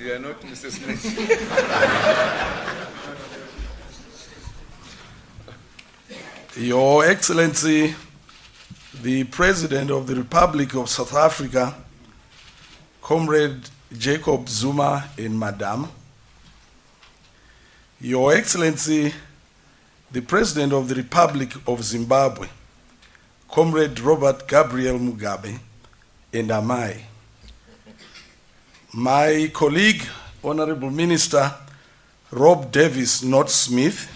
You are not Mr. Smith. Your Excellency, the President of the Republic of South Africa, Comrade Jacob Zuma and Madam, Your Excellency, the President of the Republic of Zimbabwe, Comrade Robert Gabriel Mugabe, and Amai, my colleague, Honorable Minister Rob Davis Not Smith,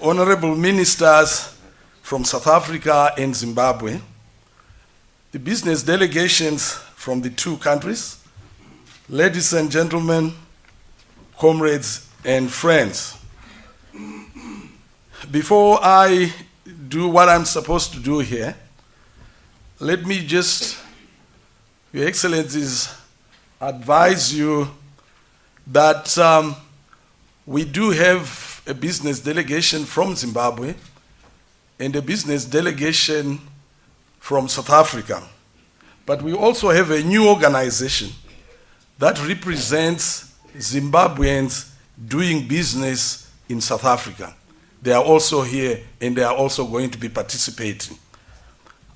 Honorable Ministers from South Africa and Zimbabwe, the business delegations from the two countries, ladies and gentlemen, comrades and friends. Before I do what I'm supposed to do here, let me just, Your Excellencies, advise you that we do have a business delegation from Zimbabwe and a business delegation from South Africa. But we also have a new organization that represents Zimbabweans doing business in South Africa. They are also here and they are also going to be participating.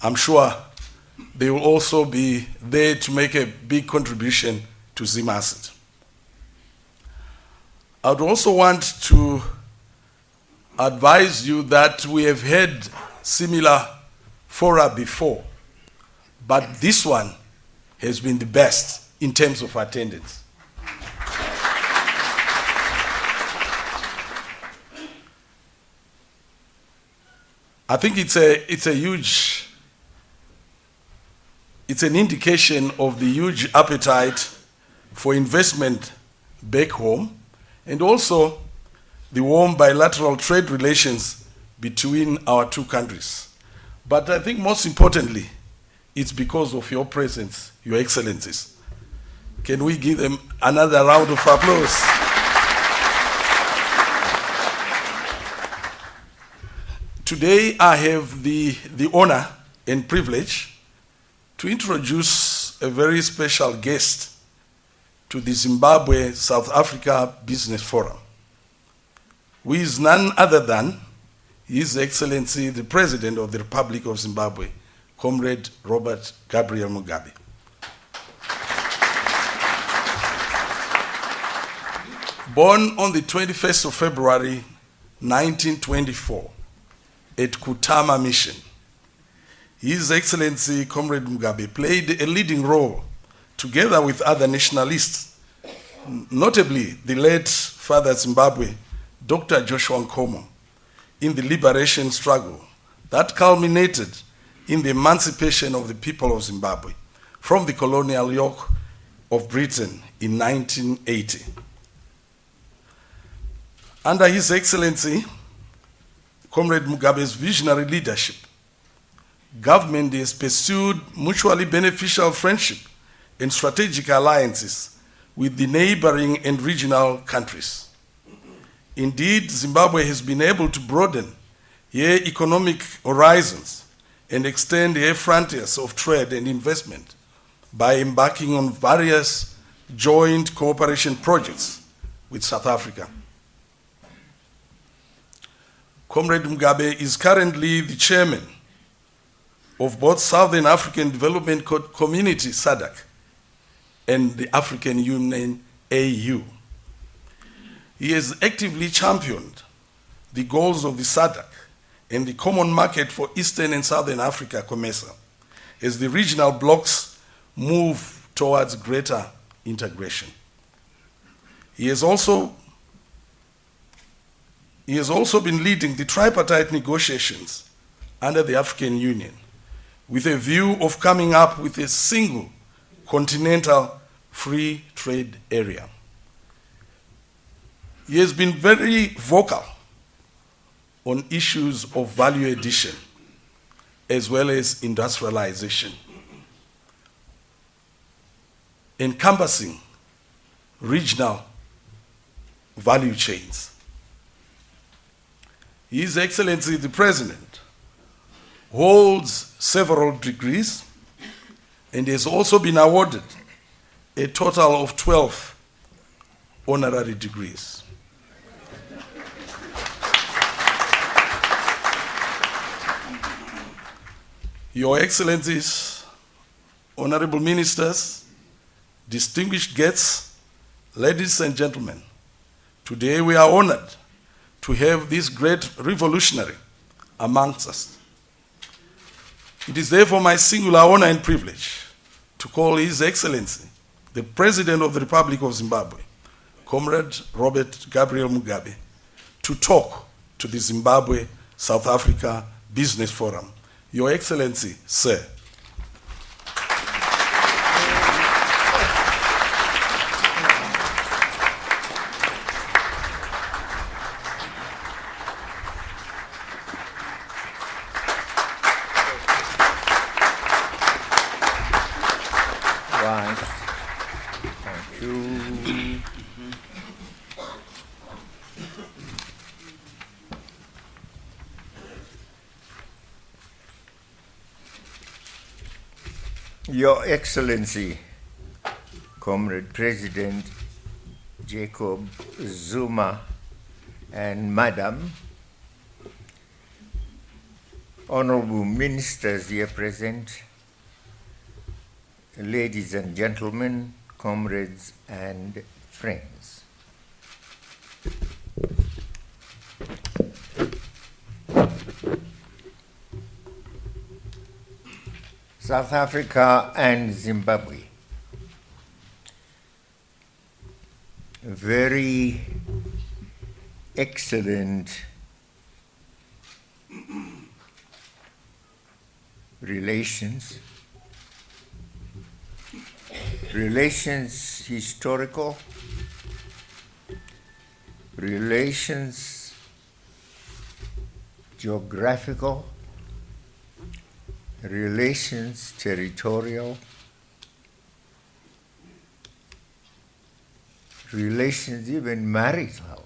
I'm sure they will also be there to make a big contribution to ZimAsset. I would also want to advise you that we have had similar fora before, but this one has been the best in terms of attendance. I think it's an indication of the huge appetite for investment back home, and also the warm bilateral trade relations between our two countries. But I think most importantly, it's because of your presence, Your Excellencies. Can we give them another round of applause? Today I have the honor and privilege to introduce a very special guest to the Zimbabwe-South Africa Business Forum, who is none other than His Excellency, the President of the Republic of Zimbabwe, Comrade Robert Gabriel Mugabe. Born on the 21st of February, 1924, at Kutama Mission, His Excellency, Comrade Mugabe, played a leading role together with other nationalists, notably the late Father Zimbabwe, Dr. Joshua Nkomo, in the liberation struggle that culminated in the emancipation of the people of Zimbabwe from the colonial yoke of Britain in 1980. Under His Excellency, Comrade Mugabe's visionary leadership, government has pursued mutually beneficial friendship and strategic alliances with the neighboring and regional countries. Indeed, Zimbabwe has been able to broaden her economic horizons and extend her frontiers of trade and investment by embarking on various joint cooperation projects with South Africa. Comrade Mugabe is currently the chairman of both Southern African Development Community, SADC, and the African Union, AU. He has actively championed the goals of the SADC and the Common Market for Eastern and Southern Africa, COMESA, as the regional blocs move towards greater integration. He has also been leading the tripartite negotiations under the African Union with a view of coming up with a single continental free trade area. He has been very vocal on issues of value addition as well as industrialization, encompassing regional value chains. His Excellency the President holds several degrees, and has also been awarded a total of 12 honorary degrees. Your Excellencies, honorable ministers, distinguished guests, ladies and gentlemen, today we are honored to have this great revolutionary amongst us. It is therefore my singular honor and privilege to call His Excellency, the President of the Republic of Zimbabwe, Comrade Robert Gabriel Mugabe, to talk to the Zimbabwe-South Africa Business Forum. Your Excellency, sir. Right. Thank you. Your Excellency, Comrade President Jacob Zuma and Madam, Honorable Ministers here present, ladies and gentlemen, comrades and friends. South Africa and Zimbabwe. Very excellent relations. Relations historical, relations geographical, relations territorial, relations even marital.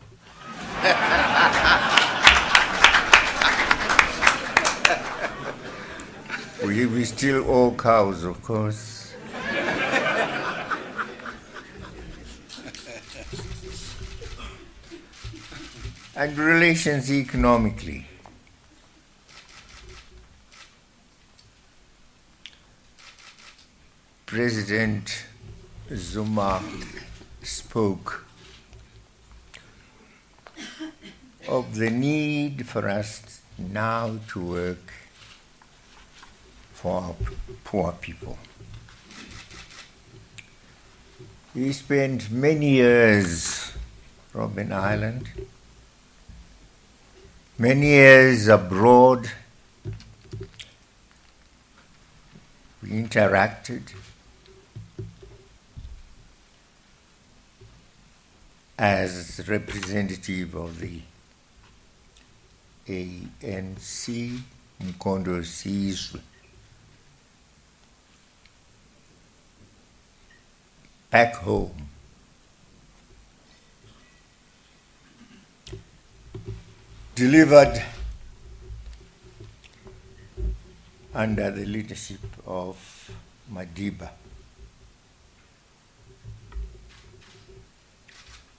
we still owe cows, of course. And relations economically. President Zuma spoke of the need for us now to work for our poor people. He spent many years on Robben Island, many years abroad. We interacted. As representative of the ANC, Mkondo Sizwe, back home. Delivered under the leadership of Madiba,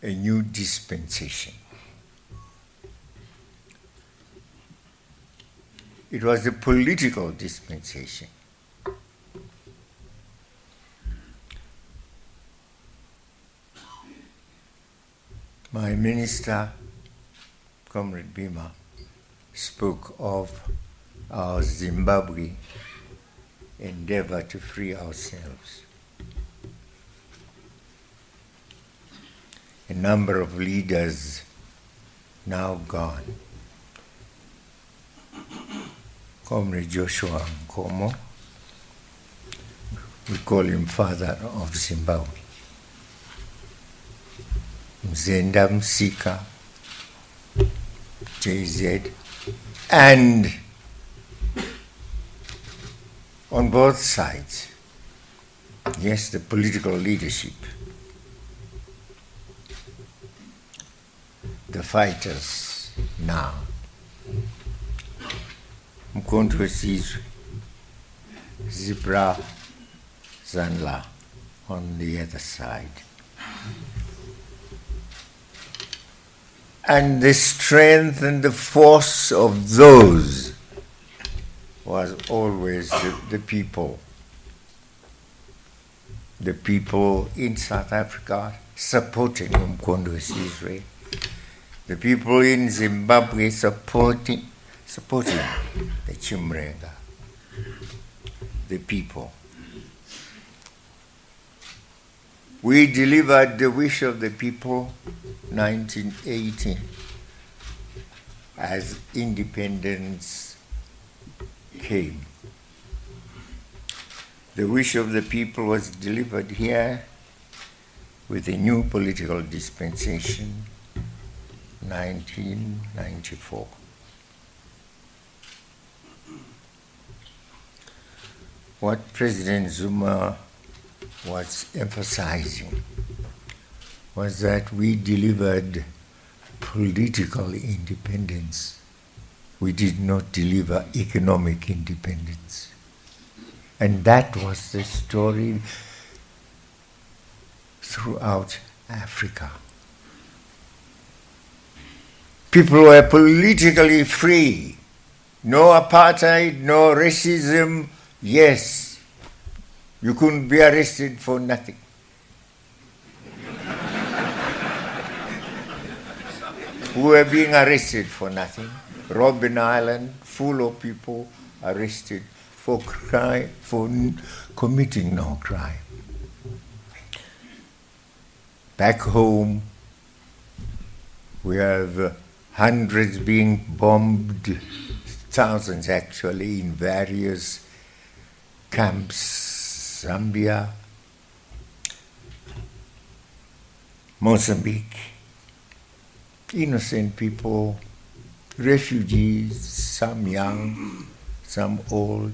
a new dispensation. It was a political dispensation. My minister, Comrade Bima, spoke of our Zimbabwe endeavor to free ourselves. A number of leaders now gone. Comrade Joshua Nkomo, we call him father of Zimbabwe. Mzenda Msika, JZ, and on both sides, yes, the political leadership, the fighters now. Mkondo Sizwe, Zebra Zanla on the other side. And the strength and the force of those was always the people. The people in South Africa supporting Umkhonto weSizwe. The people in Zimbabwe supporting the Chimrenga. The people. We delivered the wish of the people 1980 as independence came. The wish of the people was delivered here with a new political dispensation, 1994. What President Zuma was emphasizing was that we delivered political independence. We did not deliver economic independence. And that was the story throughout Africa. People were politically free. No apartheid, no racism. Yes, you couldn't be arrested for nothing. We were being arrested for nothing. Robben Island, full of people arrested for crime, for committing no crime. Back home, we have hundreds being bombed, thousands actually, in various camps, Zambia, Mozambique, innocent people, refugees, some young, some old.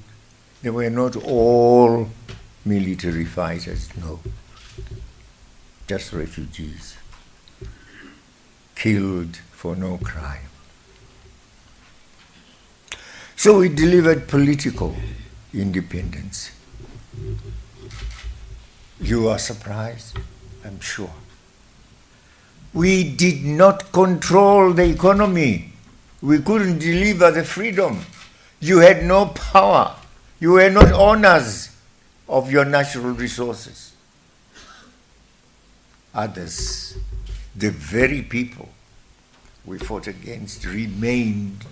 They were not all military fighters, no, just refugees, killed for no crime. So we delivered political independence. You are surprised, I'm sure. We did not control the economy. We couldn't deliver the freedom. You had no power. You were not owners of your natural resources. Others, the very people we fought against, remained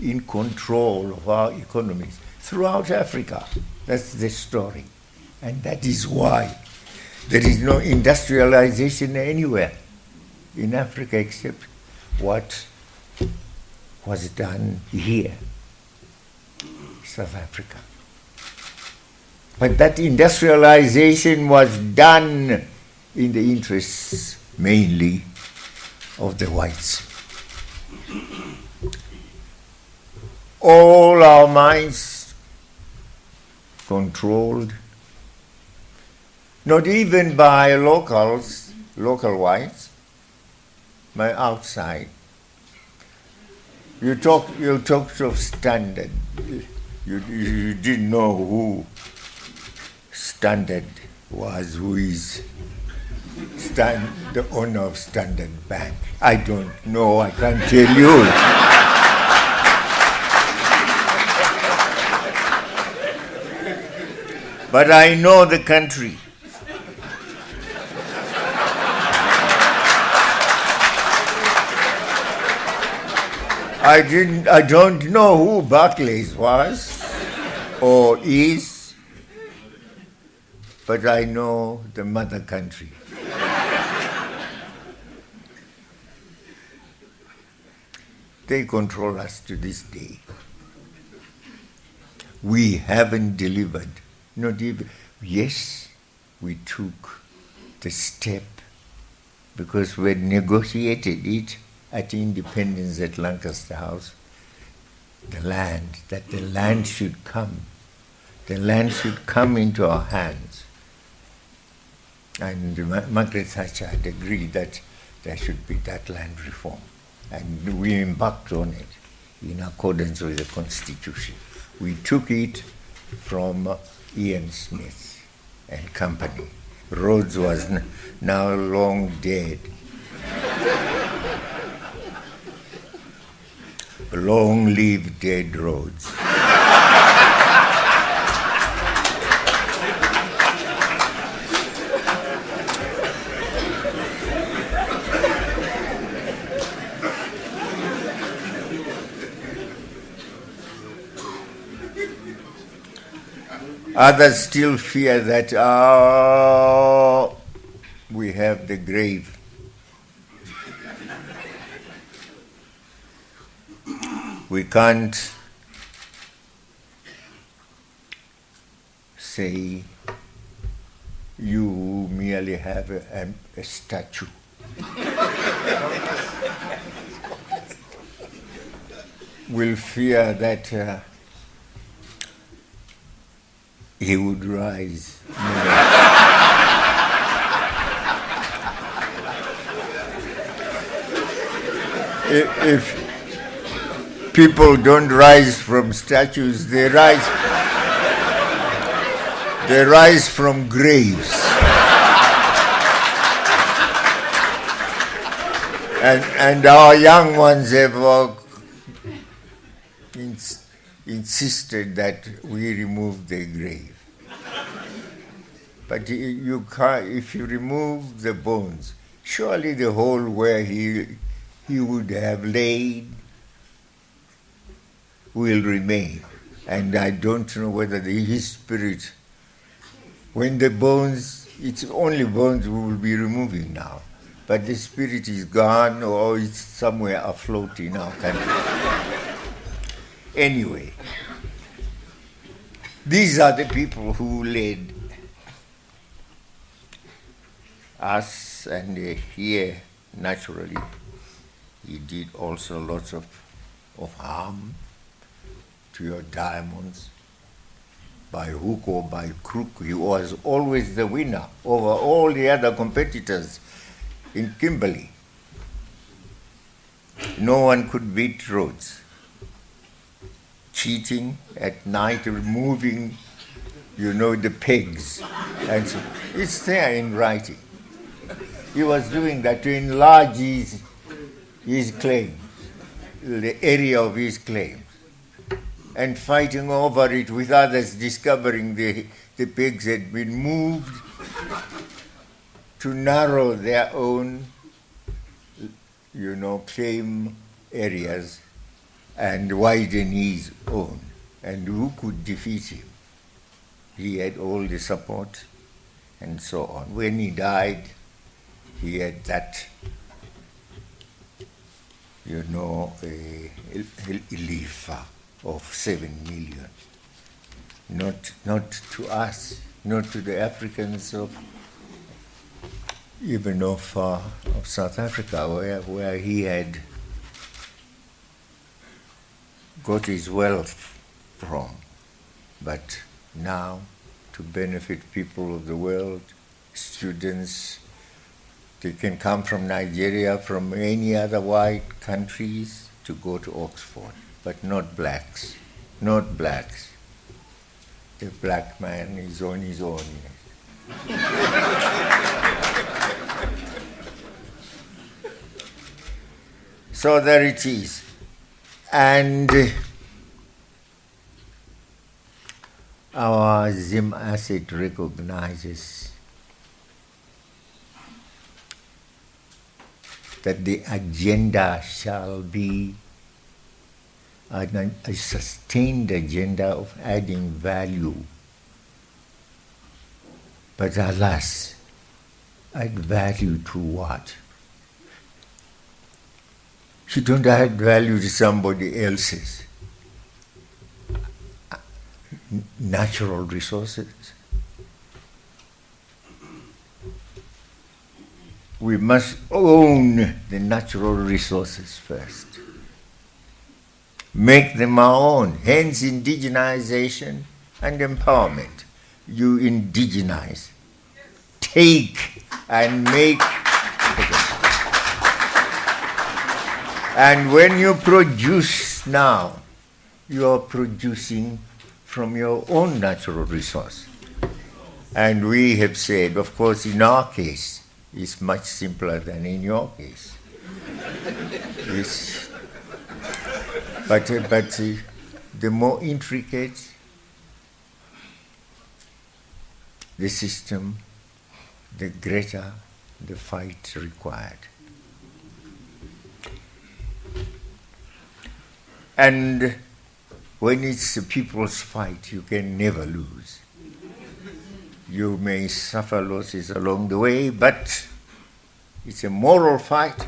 in control of our economies throughout Africa. That's the story. And that is why there is no industrialization anywhere in Africa except what was done here, South Africa. But that industrialization was done in the interests mainly of the whites. All our minds controlled, not even by locals, local whites, but outside. You talked of Standard. You didn't know who Standard was, who is the owner of Standard Bank. I don't know, I can't tell you. But I know the country. I don't know who Barclays was or is, but I know the mother country. They control us to this day. We haven't delivered. Not even. Yes, we took the step because we had negotiated it at independence at Lancaster House, that the land should come. The land should come into our hands. And Margaret Thatcher had agreed that there should be that land reform. And we embarked on it in accordance with the Constitution. We took it from Ian Smith. and Company. Rhodes was now long dead. Long live dead Rhodes. Others still fear that, we have the grave. We can't say you merely have a statue. Will fear that he would rise. If people don't rise from statues, they rise from graves. And our young ones have insisted that we remove their grave. But you can't, if you remove the bones, surely the hole where he would have laid will remain. And I don't know whether his spirit, when the bones, it's only bones we will be removing now, but the spirit is gone or it's somewhere afloat in our country. Anyway, these are the people who led us, and here, naturally, he did also lots of harm to your diamonds. By hook or by crook, he was always the winner over all the other competitors in Kimberley. No one could beat Rhodes. Cheating at night, removing, the pegs. And so it's there in writing. He was doing that to enlarge his claim, the area of his claim, and fighting over it with others, discovering the pegs had been moved to narrow their own, claim areas and widen his own. And who could defeat him? He had all the support and so on. When he died, he had that, a Ilifa of 7 million. Not to us, not to the Africans of South Africa, where he had got his wealth from. But now, to benefit people of the world, students, they can come from Nigeria, from any other white countries to go to Oxford, but not blacks, not blacks. The black man is on his own. So there it is. And our Zim asset recognizes that the agenda shall be a sustained agenda of adding value. But alas, add value to what? You don't add value to somebody else's natural resources. We must own the natural resources first. Make them our own, hence indigenization and empowerment. You indigenize, take and make. And when you produce now, you are producing from your own natural resource. And we have said, of course, in our case, it's much simpler than in your case. Yes. But the more intricate the system, the greater the fight required. And when it's a people's fight, you can never lose. You may suffer losses along the way, but it's a moral fight.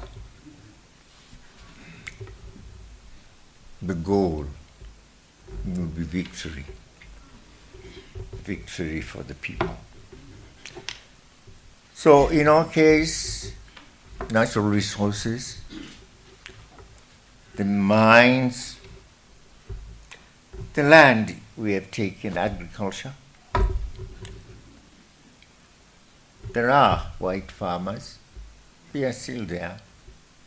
The goal will be victory. Victory for the people. So in our case, natural resources, the mines, the land we have taken, agriculture. There are white farmers, we are still there,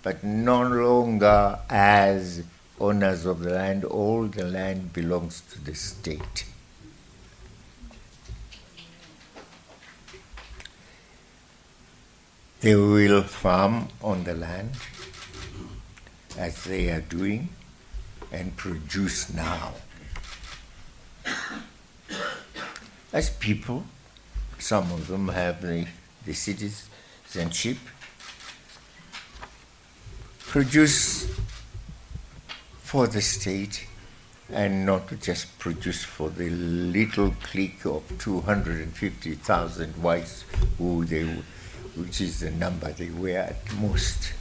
but no longer as owners of the land. All the land belongs to the state. They will farm on the land as they are doing and produce now. As people, some of them have the citizenship, produce for the state and not just produce for the little clique of 250,000 whites which is the number they were at most.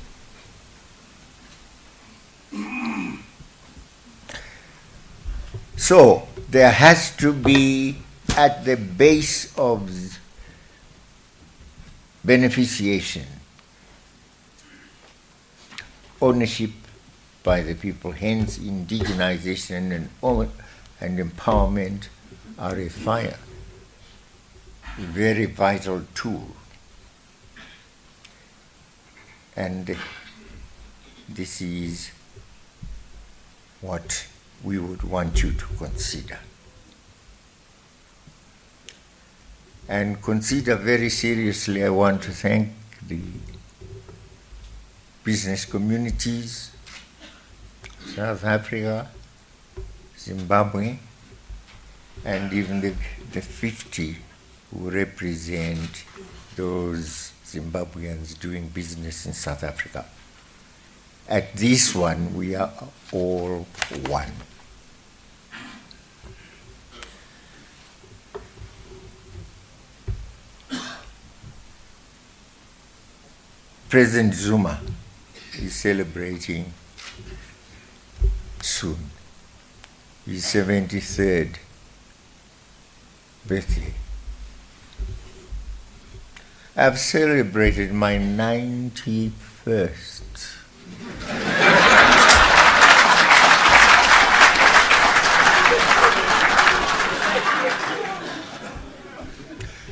So there has to be at the base of beneficiation, ownership by the people, hence indigenization and empowerment are a very vital tool. And this is what we would want you to consider. And consider very seriously, I want to thank the business communities, South Africa, Zimbabwe, and even the 50 who represent those Zimbabweans doing business in South Africa. At this one, we are all one. President Zuma is celebrating soon his 73rd birthday. I've celebrated my 91st.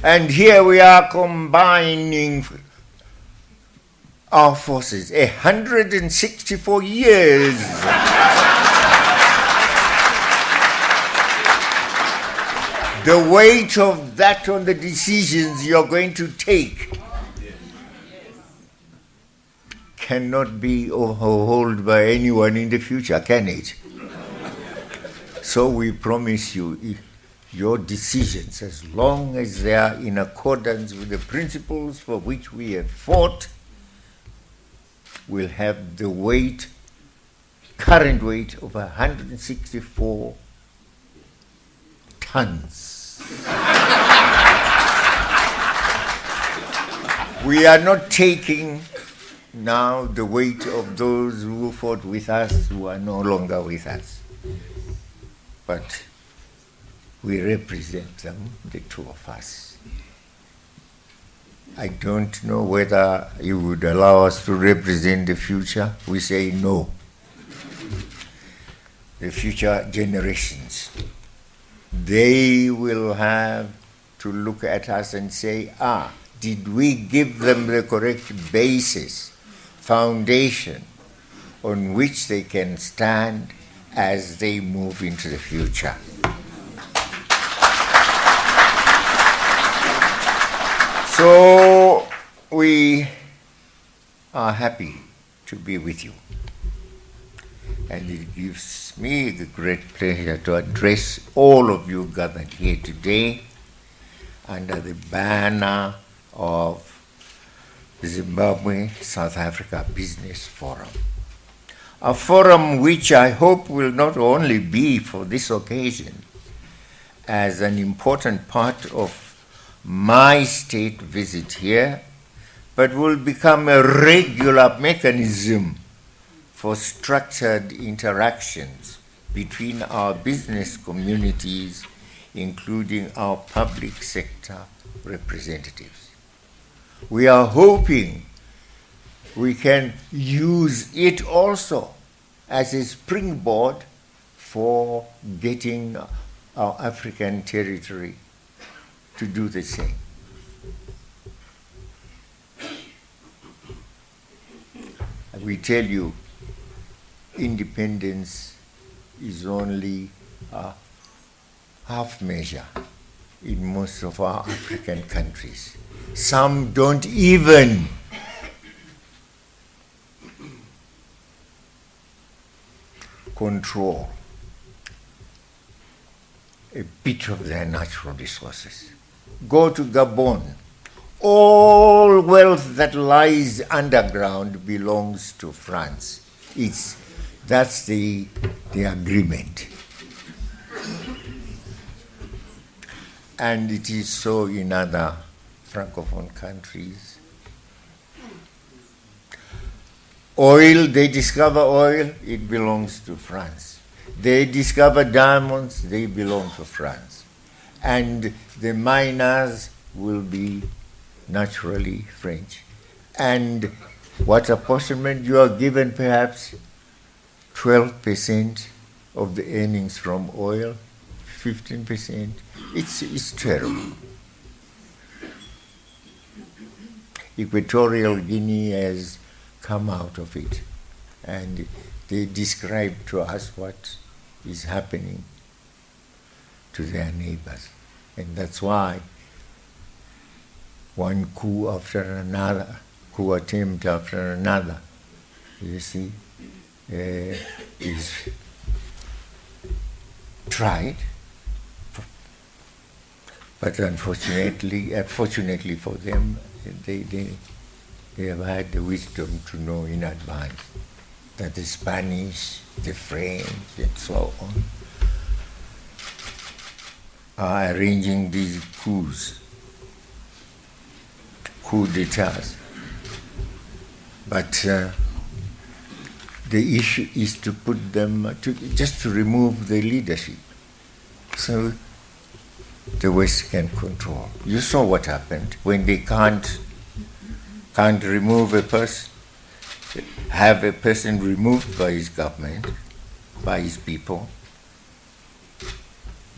And here we are combining our forces, 164 years. The weight of that on the decisions you're going to take cannot be overhauled by anyone in the future, can it? So we promise you, your decisions, as long as they are in accordance with the principles for which we have fought, will have the weight, current weight of 164 tons. We are not taking now the weight of those who fought with us, who are no longer with us. But we represent them, the two of us. I don't know whether you would allow us to represent the future. We say no. The future generations, they will have to look at us and say, did we give them the correct basis, foundation on which they can stand as they move into the future? So we are happy to be with you. And it gives me the great pleasure to address all of you gathered here today under the banner of Zimbabwe South Africa Business Forum. A forum which I hope will not only be for this occasion as an important part of my state visit here, but will become a regular mechanism for structured interactions between our business communities, including our public sector representatives. We are hoping we can use it also as a springboard for getting our African territory to do the same. We tell you, independence is only a half measure in most of our African countries. Some don't even control a bit of their natural resources. Go to Gabon. All wealth that lies underground belongs to France. That's the agreement. And it is so in other Francophone countries. Oil, they discover oil, it belongs to France. They discover diamonds, they belong to France. And the miners will be naturally French. And what apportionment you are given, perhaps 12% of the earnings from oil, 15%. It's terrible. Equatorial Guinea has come out of it, and they describe to us what is happening to their neighbors. And that's why one coup after another, coup attempt after another, you see, is tried. But unfortunately for them, they have had the wisdom to know in advance that the Spanish, the French, and so on are arranging these coup d'etats. But the issue is to put them, just to remove the leadership, so the West can control. You saw what happened when they can't remove a person, have a person removed by his government, by his people.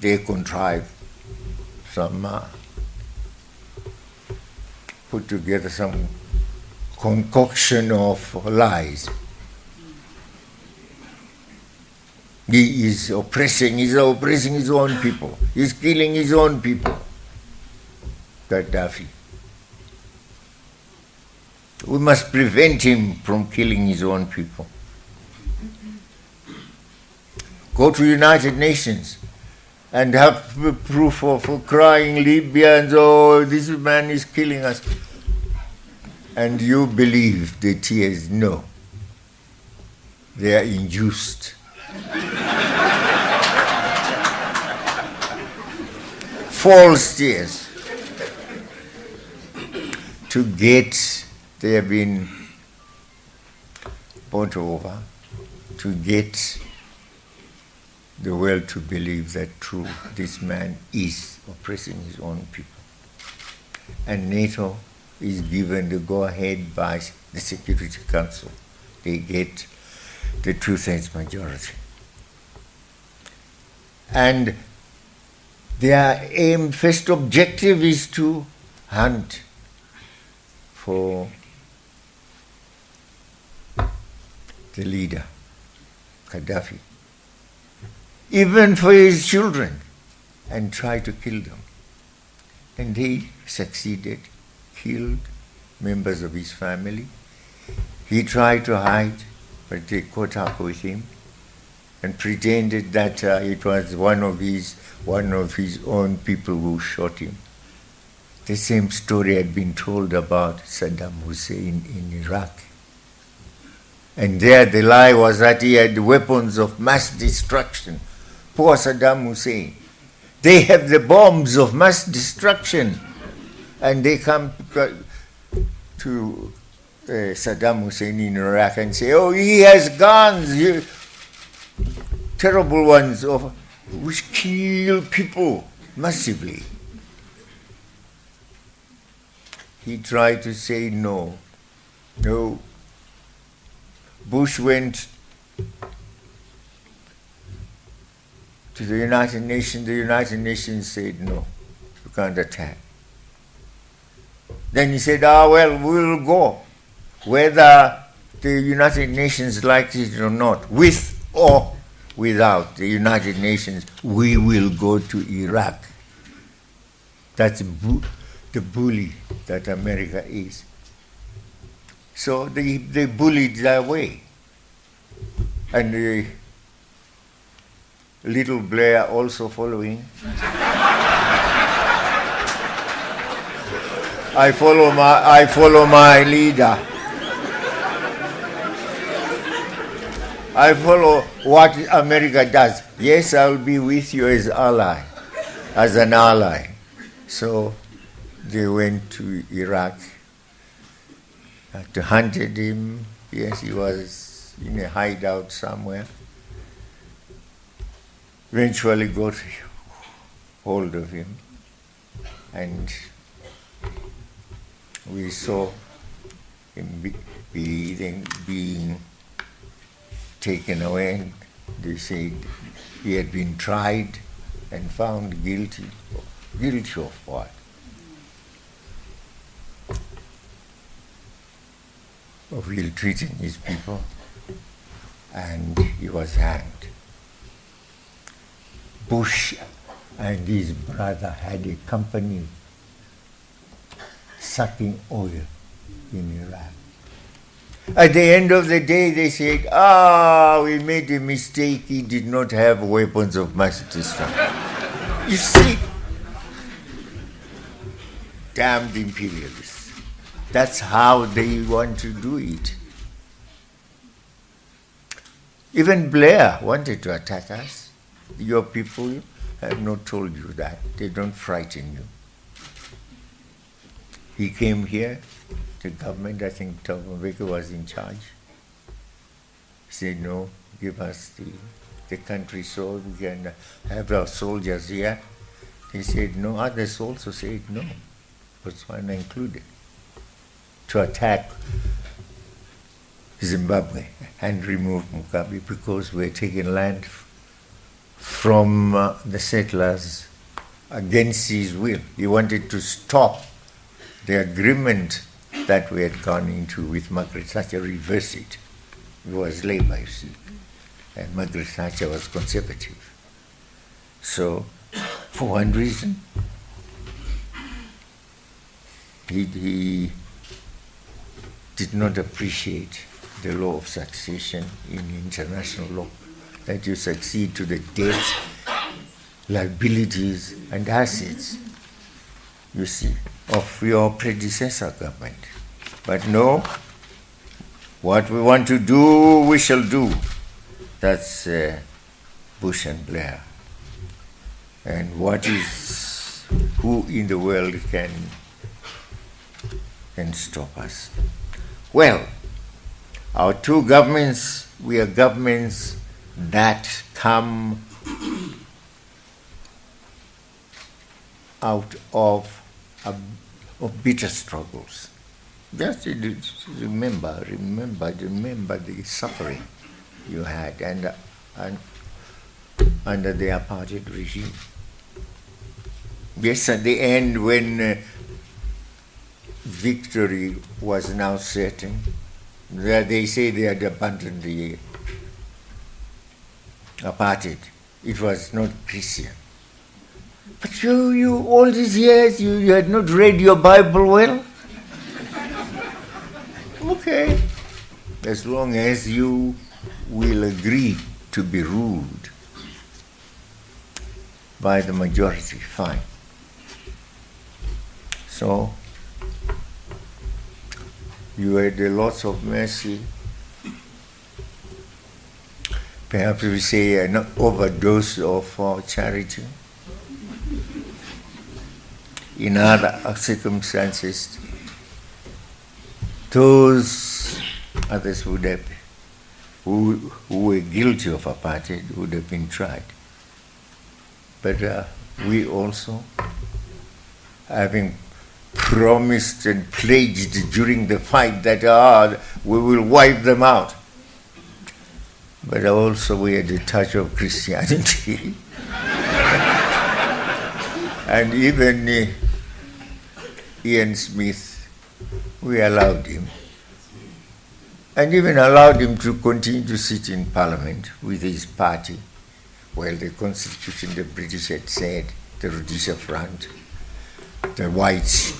They contrive put together some concoction of lies. He is oppressing his own people. He's killing his own people. Gaddafi. We must prevent him from killing his own people. Go to United Nations and have proof of crying Libyans, oh, this man is killing us. And you believe the tears? No. They are induced. False tears. To get, they have been bought over, to get the world to believe that true, this man is oppressing his own people. And NATO is given the go-ahead by the Security Council. They get the 2/3 majority. And their aim, first objective is to hunt for the leader, Gaddafi, even for his children, and try to kill them. And they succeeded killed members of his family. He tried to hide, but they caught up with him and pretended that it was one of his own people who shot him. The same story had been told about Saddam Hussein in Iraq. And there the lie was that he had weapons of mass destruction. Poor Saddam Hussein. They have the bombs of mass destruction. And they come to Saddam Hussein in Iraq and say, oh, he has guns, terrible ones, which kill people massively. He tried to say no. No. Bush went to the United Nations. The United Nations said no, you can't attack. Then he said, well, we'll go, whether the United Nations likes it or not, with or without the United Nations, we will go to Iraq. That's the bully that America is. So they bullied their way. And little Blair also following. I follow my leader. I follow what America does. Yes, I'll be with you as an ally. So they went to Iraq to hunted him. Yes, he was in a hideout somewhere. Eventually got hold of him, and we saw him being taken away. And they said he had been tried and found guilty. Guilty of what? Of ill-treating his people, and he was hanged. Bush and his brother had a company sucking oil in Iraq. At the end of the day, they said, we made a mistake. He did not have weapons of mass destruction. You see, damned imperialists. That's how they want to do it. Even Blair wanted to attack us. Your people have not told you that. They don't frighten you. He came here, the government, I think Thabo Mbeki was in charge. He said, no, give us the country so we can have our soldiers here. He said, no, others also said no, Botswana included, to attack Zimbabwe and remove Mugabe because we're taking land from the settlers against his will. He wanted to stop the agreement that we had gone into with Margaret Thatcher, reverse it. It was Labour, you see, and Margaret Thatcher was conservative. So, for one reason, he did not appreciate the law of succession in international law, that you succeed to the debts, liabilities, and assets, you see, of your predecessor government. But no, what we want to do, we shall do. That's Bush and Blair. And who in the world can stop us? Well, our two governments, we are governments that come out of bitter struggles. Just remember the suffering you had and under the apartheid regime. Yes, at the end, when victory was now certain, they say they had abandoned the apartheid. It was not Christian. But you all these years, you had not read your Bible well? okay, as long as you will agree to be ruled by the majority, fine. So, you had lots of mercy. Perhaps we say an overdose of charity. In other circumstances, those others would have, who were guilty of apartheid would have been tried. But we also, having promised and pledged during the fight that we will wipe them out. But also we had a touch of Christianity. And even Ian Smith, we allowed him. And even allowed him to continue to sit in Parliament with his party. Well, the Constitution, the British had said, the Rhodesia Front, the whites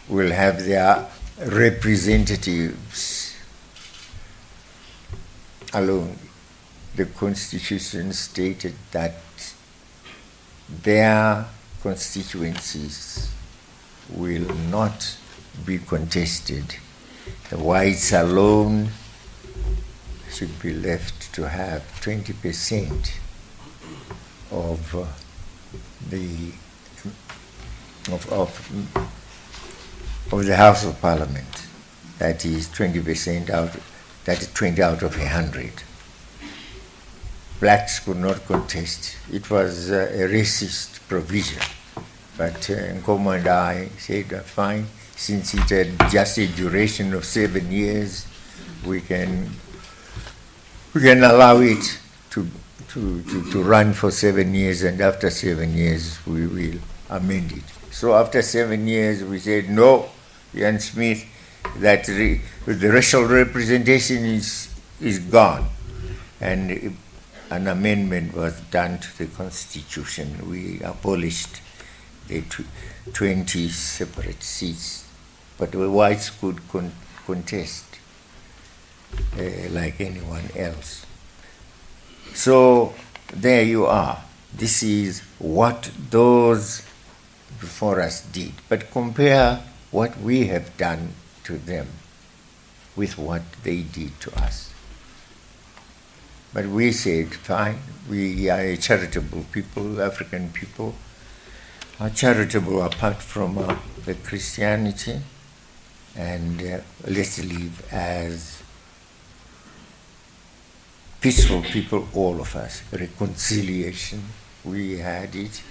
will have their representatives alone. The Constitution stated that their constituencies will not be contested. The whites alone should be left to have 20% of the House of Parliament. That is 20% out. That is 20 out of 100. Blacks could not contest. It was a racist provision. But Nkomo and I said, fine, since it had just a duration of 7 years, we can allow it to run for 7 years, and after 7 years we will amend it. So after 7 years we said, no, Ian Smith, that the racial representation is gone. And an amendment was done to the Constitution. We abolished the 20 separate seats, but the whites could contest like anyone else. So there you are. This is what those before us did. But compare what we have done to them with what they did to us. But we said, fine, we are a charitable people, African people are charitable apart from the Christianity, and let's live as peaceful people, all of us. Reconciliation, we had it.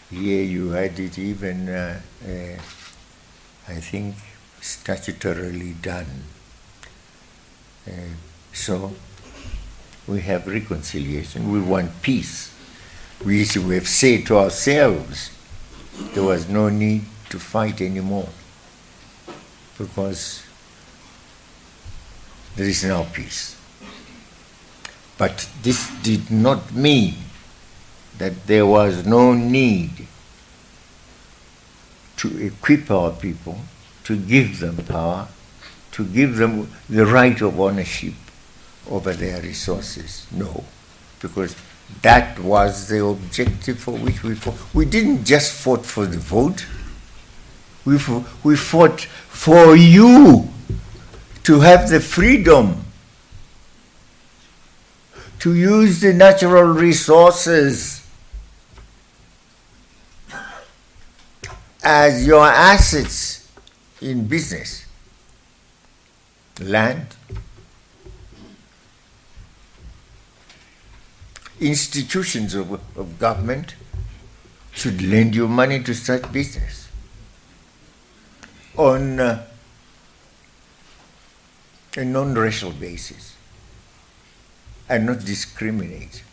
Here you had it even, I think, statutorily done. So we have reconciliation. We want peace. We have said to ourselves there was no need to fight anymore because there is now peace. But this did not mean that there was no need to equip our people, to give them power, to give them the right of ownership over their resources. No, because that was the objective for which we fought. We didn't just fight for the vote. We fought for you to have the freedom to use the natural resources as your assets in business. Land, institutions of government should lend you money to start business on a non-racial basis and not discriminate.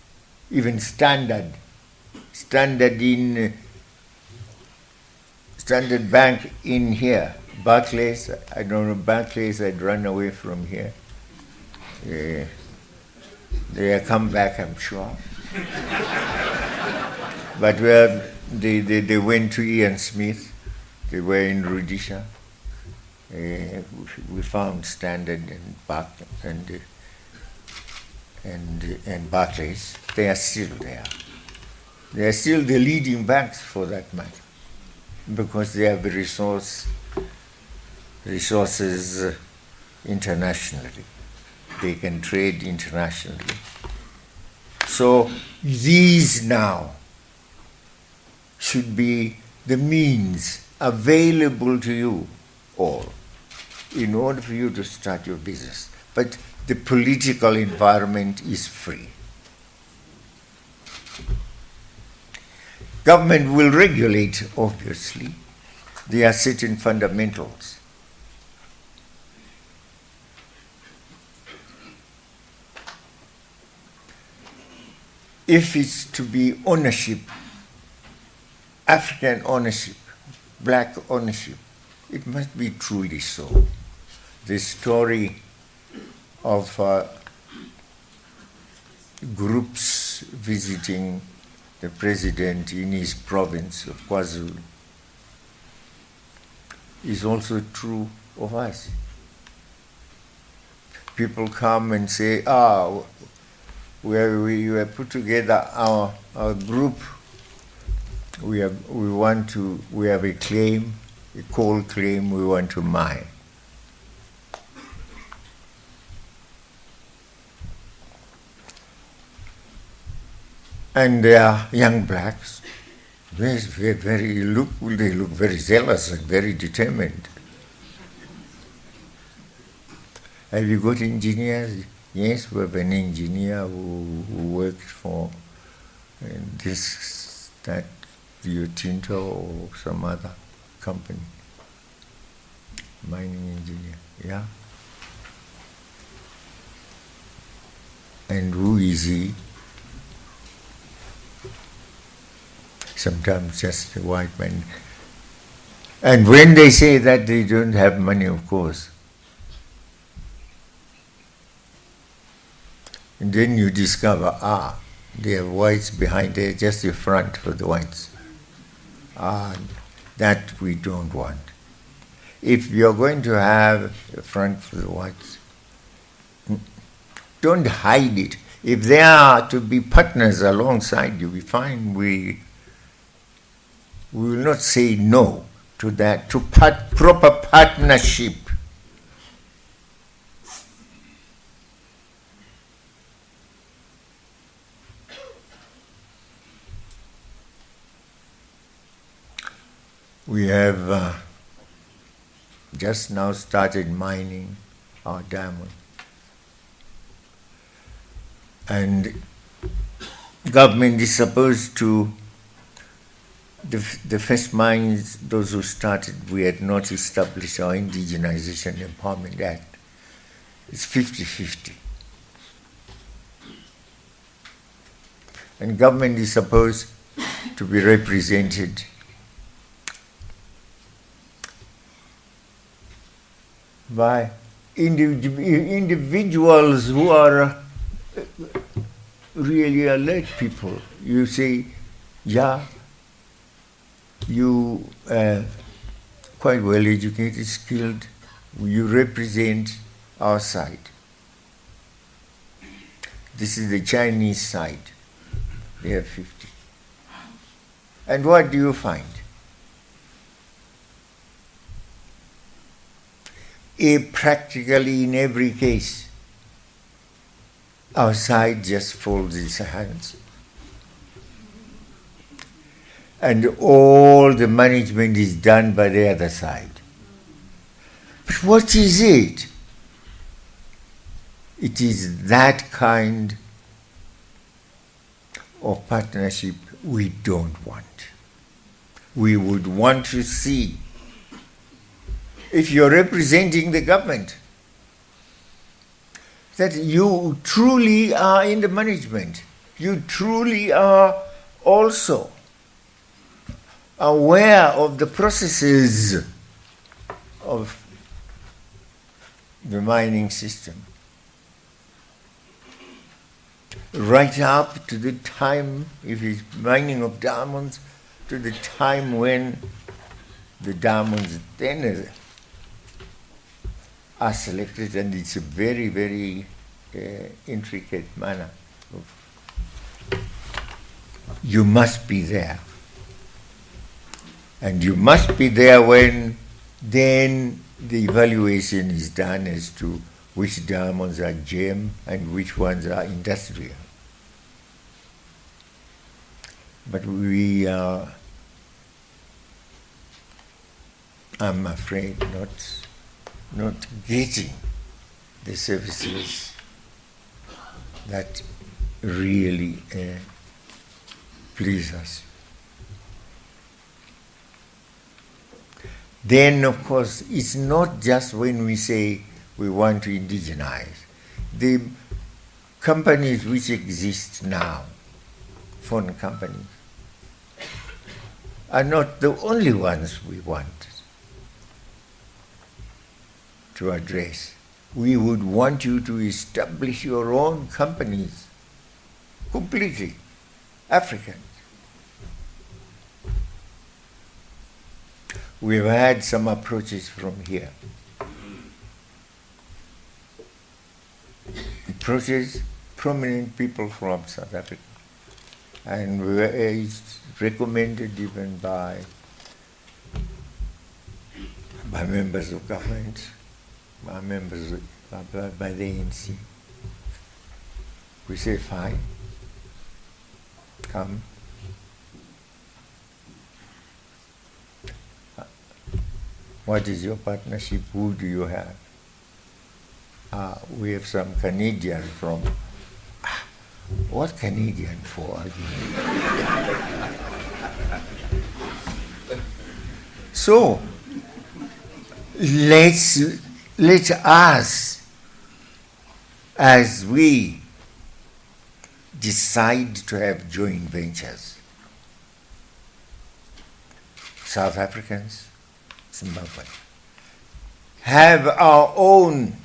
Even Standard Bank in here, Barclays, I don't know, Barclays had run away from here. They come back, I'm sure. But they went to Ian Smith. They were in Rhodesia. we found Standard and Barclays. They are still there. They are still the leading banks for that matter, because they have resources internationally. They can trade internationally. So these now should be the means available to you all in order for you to start your business. But the political environment is free. Government will regulate, obviously. There are certain fundamentals. If it's to be ownership, African ownership, black ownership, it must be truly so. The story of groups visiting the president in his province of KwaZulu is also true of us. People come and say, we have put together our group. We have a claim, a coal claim we want to mine. And they are young blacks. They look very zealous and very determined. Have you got engineers? Yes, we have an engineer who worked for that Rio Tinto or some other company. Mining engineer, yeah. And who is he? Sometimes just a white man. And when they say that, they don't have money, of course. And then you discover, they have whites behind there, just a front for the whites. That we don't want. If you're going to have a front for the whites, don't hide it. If they are to be partners alongside you, we find we will not say no to that, to proper partnership. We have just now started mining our diamond. And government is supposed to, the first mines, those who started, we had not established our Indigenization Empowerment Act. It's 50-50. And government is supposed to be represented by individuals who are really alert people. You say, yeah, you quite well educated, skilled, you represent our side. This is the Chinese side. They have 50. And what do you find? Practically in every case, our side just folds its hands. And all the management is done by the other side. But what is it? It is that kind of partnership we don't want. We would want to see, if you're representing the government, that you truly are in the management. You truly are also aware of the processes of the mining system. Right up to the time, if it's mining of diamonds, to the time when the diamonds then are selected, and it's a very, very intricate manner. You must be there. And you must be there when then the evaluation is done as to which diamonds are gem and which ones are industrial. But we are, I'm afraid, not getting the services that really please us. Then, of course, it's not just when we say we want to indigenize. The companies which exist now, foreign companies, are not the only ones we want to address. We would want you to establish your own companies, completely African. We've had some approaches from here. Approaches prominent people from South Africa. And it's recommended even by members of government, by members by the ANC. We say, fine, come. What is your partnership? Who do you have? We have some Canadian from. What Canadian for? So let us, as we decide to have joint ventures, South Africans, Zimbabwe, have our own,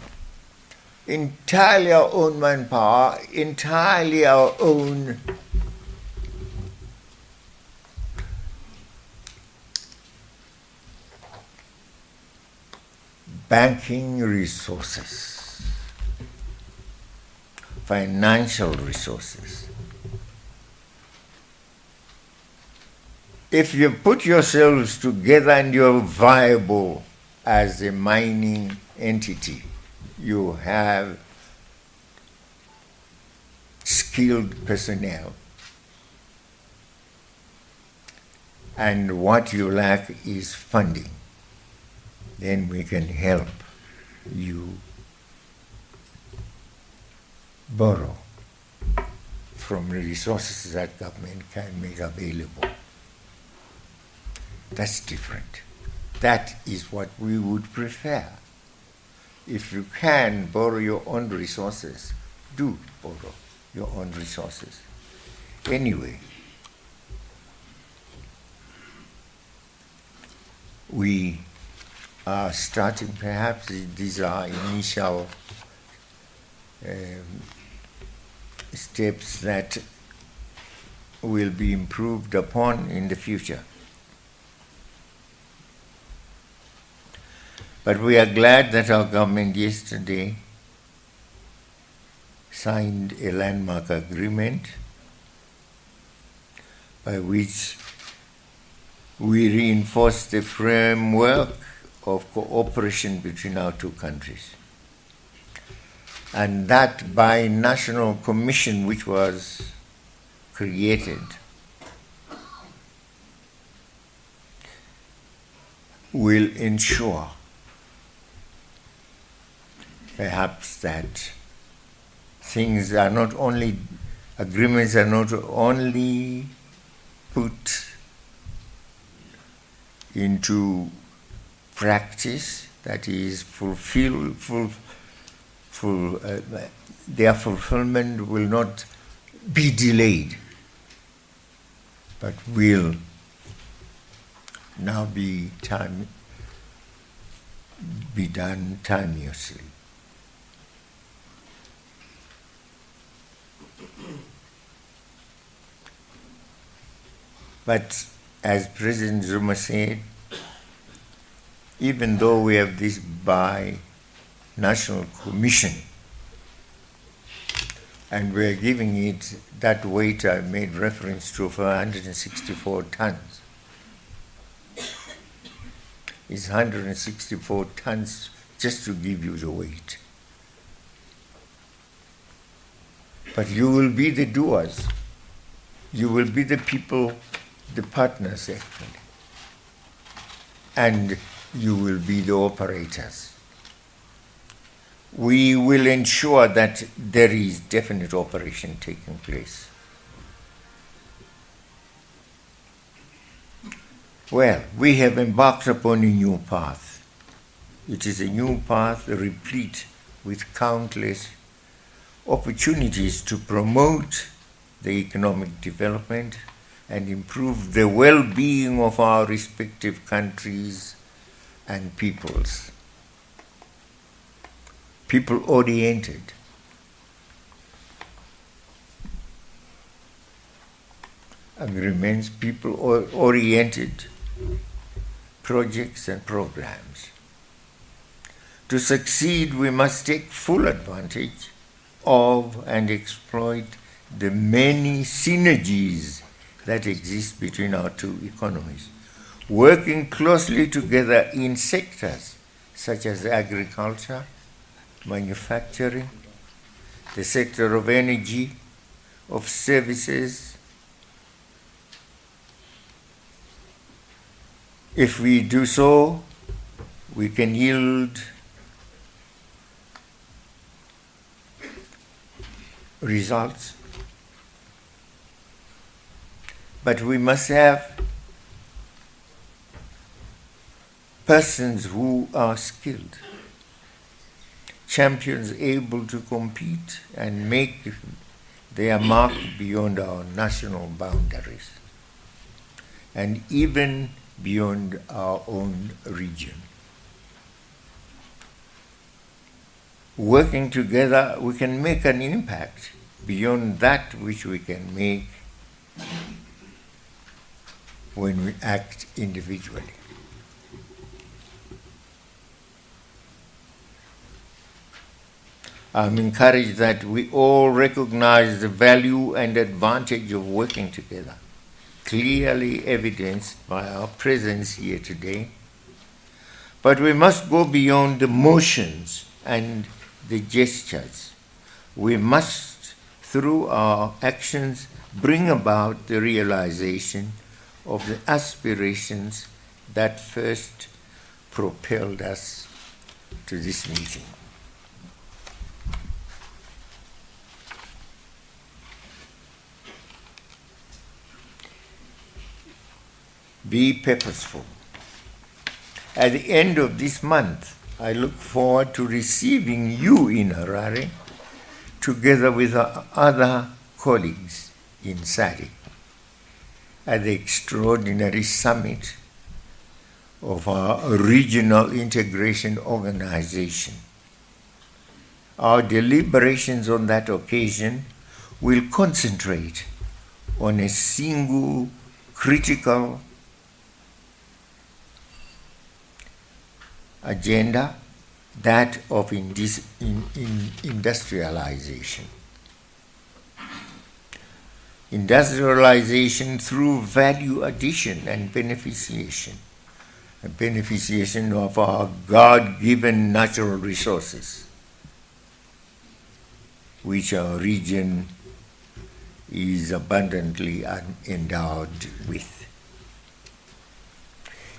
entirely our own manpower, entirely our own banking resources, financial resources. If you put yourselves together and you're viable as a mining entity, you have skilled personnel, and what you lack is funding, then we can help you borrow from the resources that government can make available. That's different. That is what we would prefer. If you can borrow your own resources, do borrow your own resources. Anyway, we are starting, perhaps these are initial steps that will be improved upon in the future. But we are glad that our government yesterday signed a landmark agreement by which we reinforce the framework of cooperation between our two countries. And that binational commission which was created will ensure perhaps that things are not only, agreements are not only put into practice, that is their fulfillment will not be delayed, but will now be done timeously. But as President Zuma said, even though we have this National Commission. And we're giving it that weight I made reference to, of 164 tons. It's 164 tons just to give you the weight. But you will be the doers. You will be the people, the partners actually. And you will be the operators. We will ensure that there is definite operation taking place. Well, we have embarked upon a new path. It is a new path replete with countless opportunities to promote the economic development and improve the well-being of our respective countries and peoples. People-oriented. Agreements, people-oriented projects and programs. To succeed, we must take full advantage of and exploit the many synergies that exist between our two economies, working closely together in sectors such as agriculture, manufacturing, the sector of energy, of services. If we do so, we can yield results. But we must have persons who are skilled, champions able to compete and make their mark beyond our national boundaries and even beyond our own region. Working together, we can make an impact beyond that which we can make when we act individually. I'm encouraged that we all recognize the value and advantage of working together, clearly evidenced by our presence here today. But we must go beyond the motions and the gestures. We must, through our actions, bring about the realization of the aspirations that first propelled us to this meeting. Be purposeful. At the end of this month, I look forward to receiving you in Harare, together with our other colleagues in SADC, at the extraordinary summit of our Regional Integration Organization. Our deliberations on that occasion will concentrate on a single critical agenda, that of industrialization. Industrialization through value addition and beneficiation of our God-given natural resources, which our region is abundantly endowed with.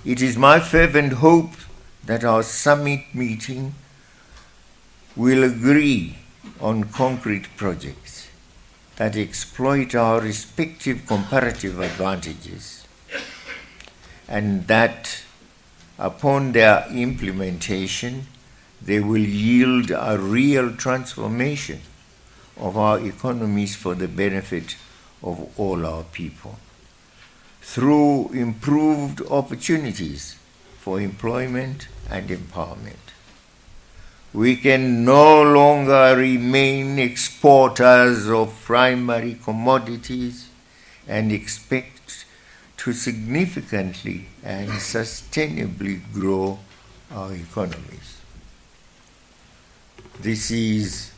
It is my fervent hope that our summit meeting will agree on concrete projects that exploit our respective comparative advantages, and that upon their implementation, they will yield a real transformation of our economies for the benefit of all our people, through improved opportunities for employment and empowerment. We can no longer remain exporters of primary commodities and expect to significantly and sustainably grow our economies. this is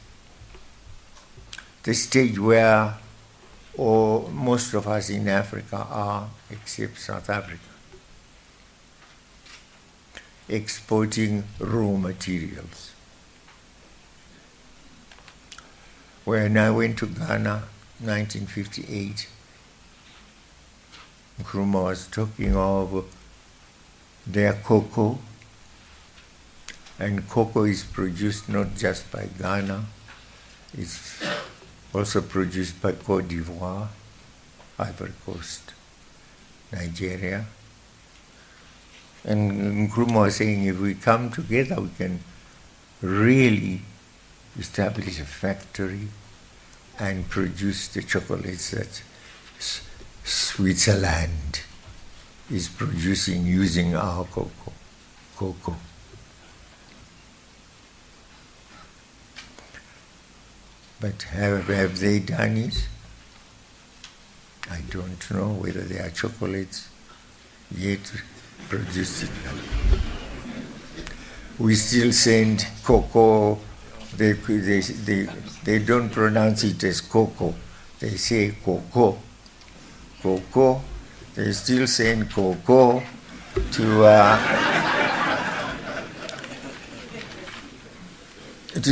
the stage where most of us in Africa are, except South Africa, exporting raw materials. When I went to Ghana, 1958, Nkrumah was talking of their cocoa, and cocoa is produced not just by Ghana, it's also produced by Cote d'Ivoire, Ivory Coast, Nigeria. And Nkrumah was saying if we come together, we can really establish a factory and produce the chocolates that Switzerland is producing using our cocoa. But have they done it? I don't know whether there are chocolates yet produced. We still send cocoa. They don't pronounce it as cocoa. They say cocoa. Cocoa. They still send cocoa to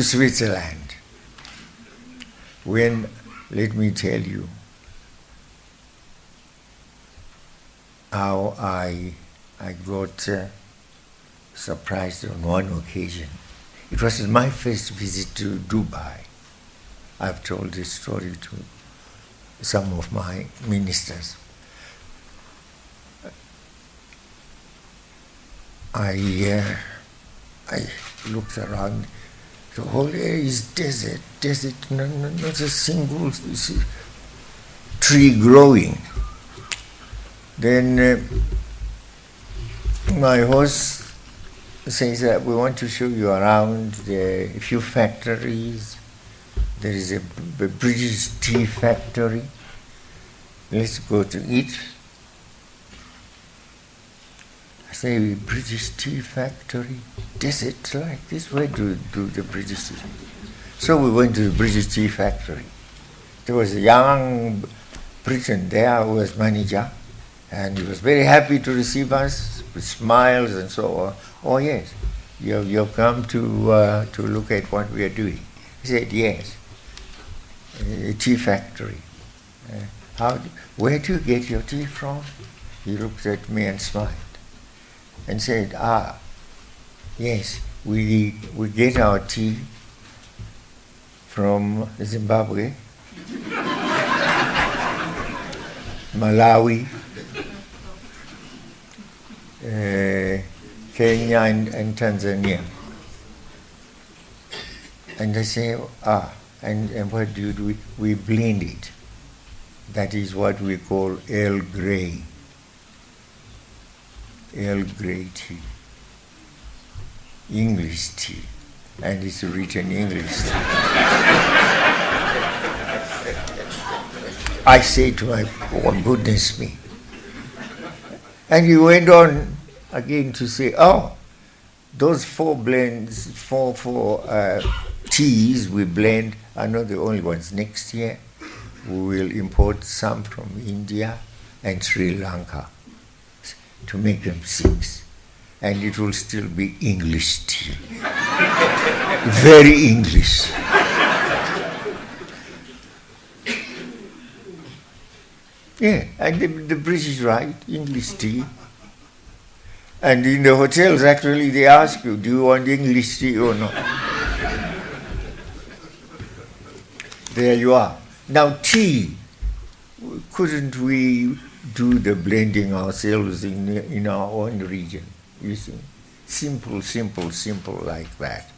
Switzerland. When, let me tell you, how I got surprised on one occasion. It was my first visit to Dubai. I've told this story to some of my ministers. I looked around. The whole area is desert, not a single tree growing. Then my host says that we want to show you around a few factories. There is a British tea factory. Let's go to it. I say, British tea factory, desert like this, where do the British tea? So we went to the British tea factory. There was a young Briton there who was manager, and he was very happy to receive us with smiles and so on. Oh yes, you've come to look at what we are doing. He said, yes, a tea factory. Where do you get your tea from? He looked at me and smiled and said, yes, we get our tea from Zimbabwe, Malawi, Kenya and Tanzania. And I say, and what do? We blend it. That is what we call Earl Grey. Earl Grey tea. English tea. And it's written English tea. I say to my, oh goodness me. And he went on again to say, those four teas we blend are not the only ones. Next year we will import some from India and Sri Lanka to make them 6. And it will still be English tea. Very English. Yeah, and the British write English tea. And in the hotels, actually, they ask you, do you want English tea or not? There you are. Now, tea, couldn't we do the blending ourselves in our own region? You see, simple like that.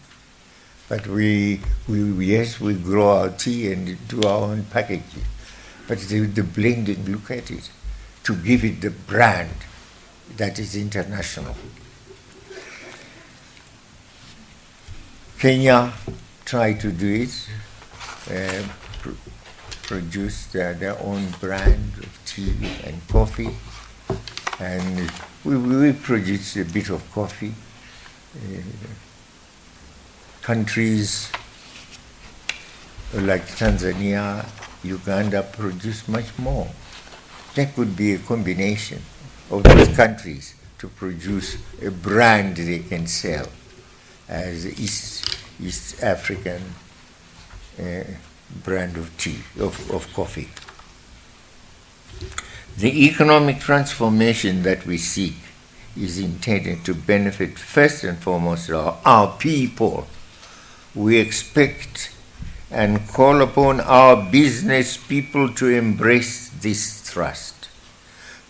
But we grow our tea and do our own packaging. But the blending, look at it, to give it the brand that is international. Kenya tried to do it, produce their own brand of tea and coffee, and we produced a bit of coffee. countries like Tanzania, Uganda produce much more. There could be a combination of those countries to produce a brand they can sell as East African brand of tea, of coffee. The economic transformation that we seek is intended to benefit first and foremost our people. We expect and call upon our business people to embrace this thrust,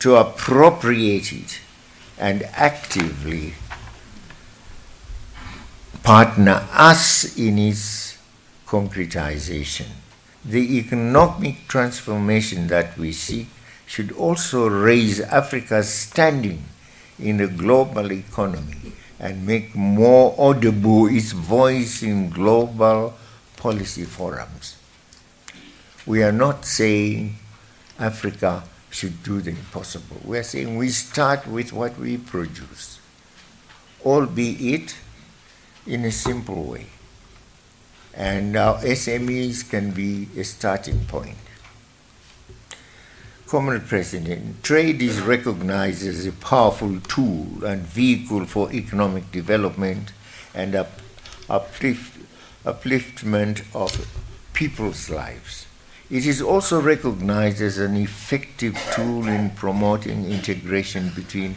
to appropriate it and actively partner us in its concretization. The economic transformation that we seek should also raise Africa's standing in the global economy and make more audible its voice in global policy forums. We are not saying Africa should do the impossible. We are saying we start with what we produce, albeit in a simple way. And our SMEs can be a starting point. Comrade President, trade is recognized as a powerful tool and vehicle for economic development and upliftment of people's lives. It is also recognized as an effective tool in promoting integration between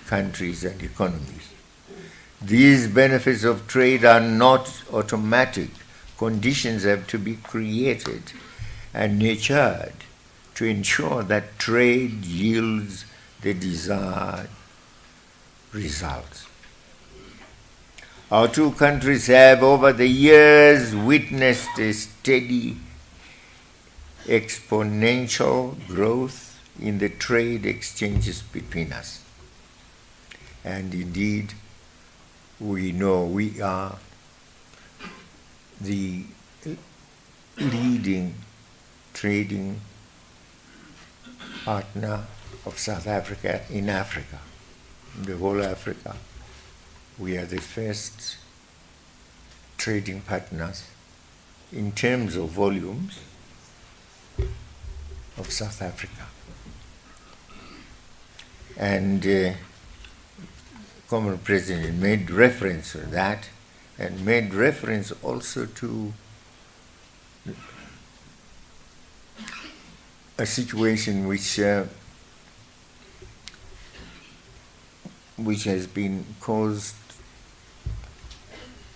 countries and economies. These benefits of trade are not automatic. Conditions have to be created and nurtured to ensure that trade yields the desired results. Our two countries have over the years witnessed a steady exponential growth in the trade exchanges between us. And indeed, we know we are the leading trading partner of South Africa in Africa, in the whole Africa. We are the first trading partners in terms of volumes of South Africa. And Comrade President made reference to that and made reference also to a situation which has been caused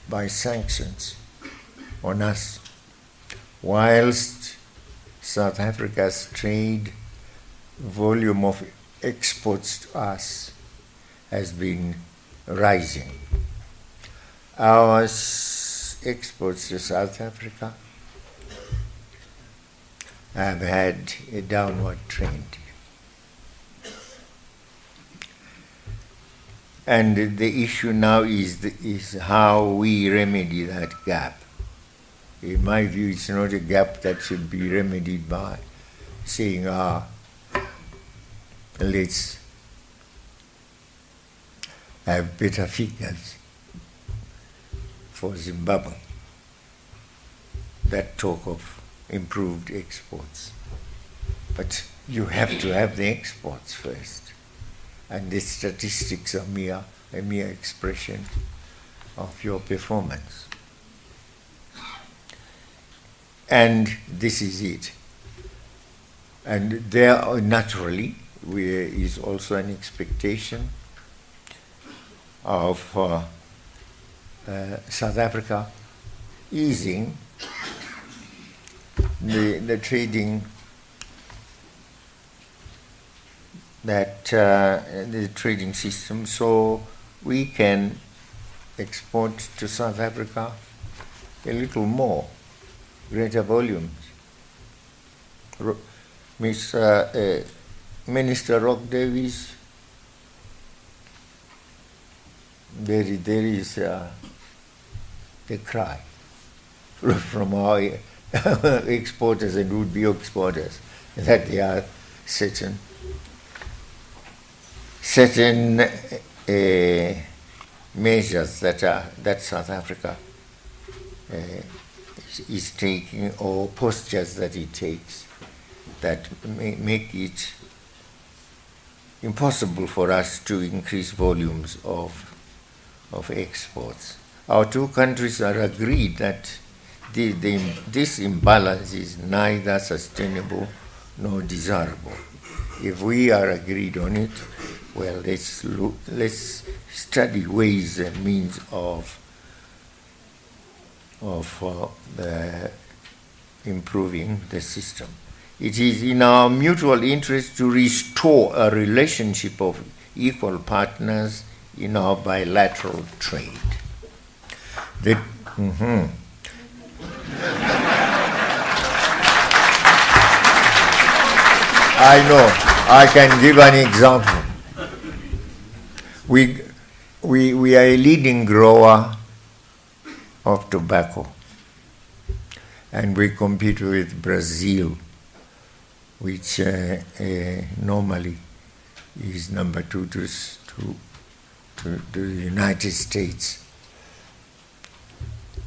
by sanctions on us, whilst South Africa's trade volume of exports to us has been rising. Our exports to South Africa have had a downward trend. And the issue now is how we remedy that gap. In my view, it's not a gap that should be remedied by saying, let's have better figures for Zimbabwe that talk of improved exports. But you have to have the exports first. And the statistics are a mere expression of your performance. And this is it. And there, naturally, is also an expectation of South Africa easing the trading the trading system, so we can export to South Africa a little more, greater volumes. Minister Rock Davies, there is a cry from our exporters and would-be exporters that there are certain measures that South Africa is taking, or postures that he takes, that make it impossible for us to increase volumes of exports. Our two countries are agreed that this imbalance is neither sustainable nor desirable. If we are agreed on it, well, let's study ways and means of improving the system. It is in our mutual interest to restore a relationship of equal partners in our bilateral trade. I know, I can give an example. We are a leading grower of tobacco, and we compete with Brazil, which normally is number 2 to the United States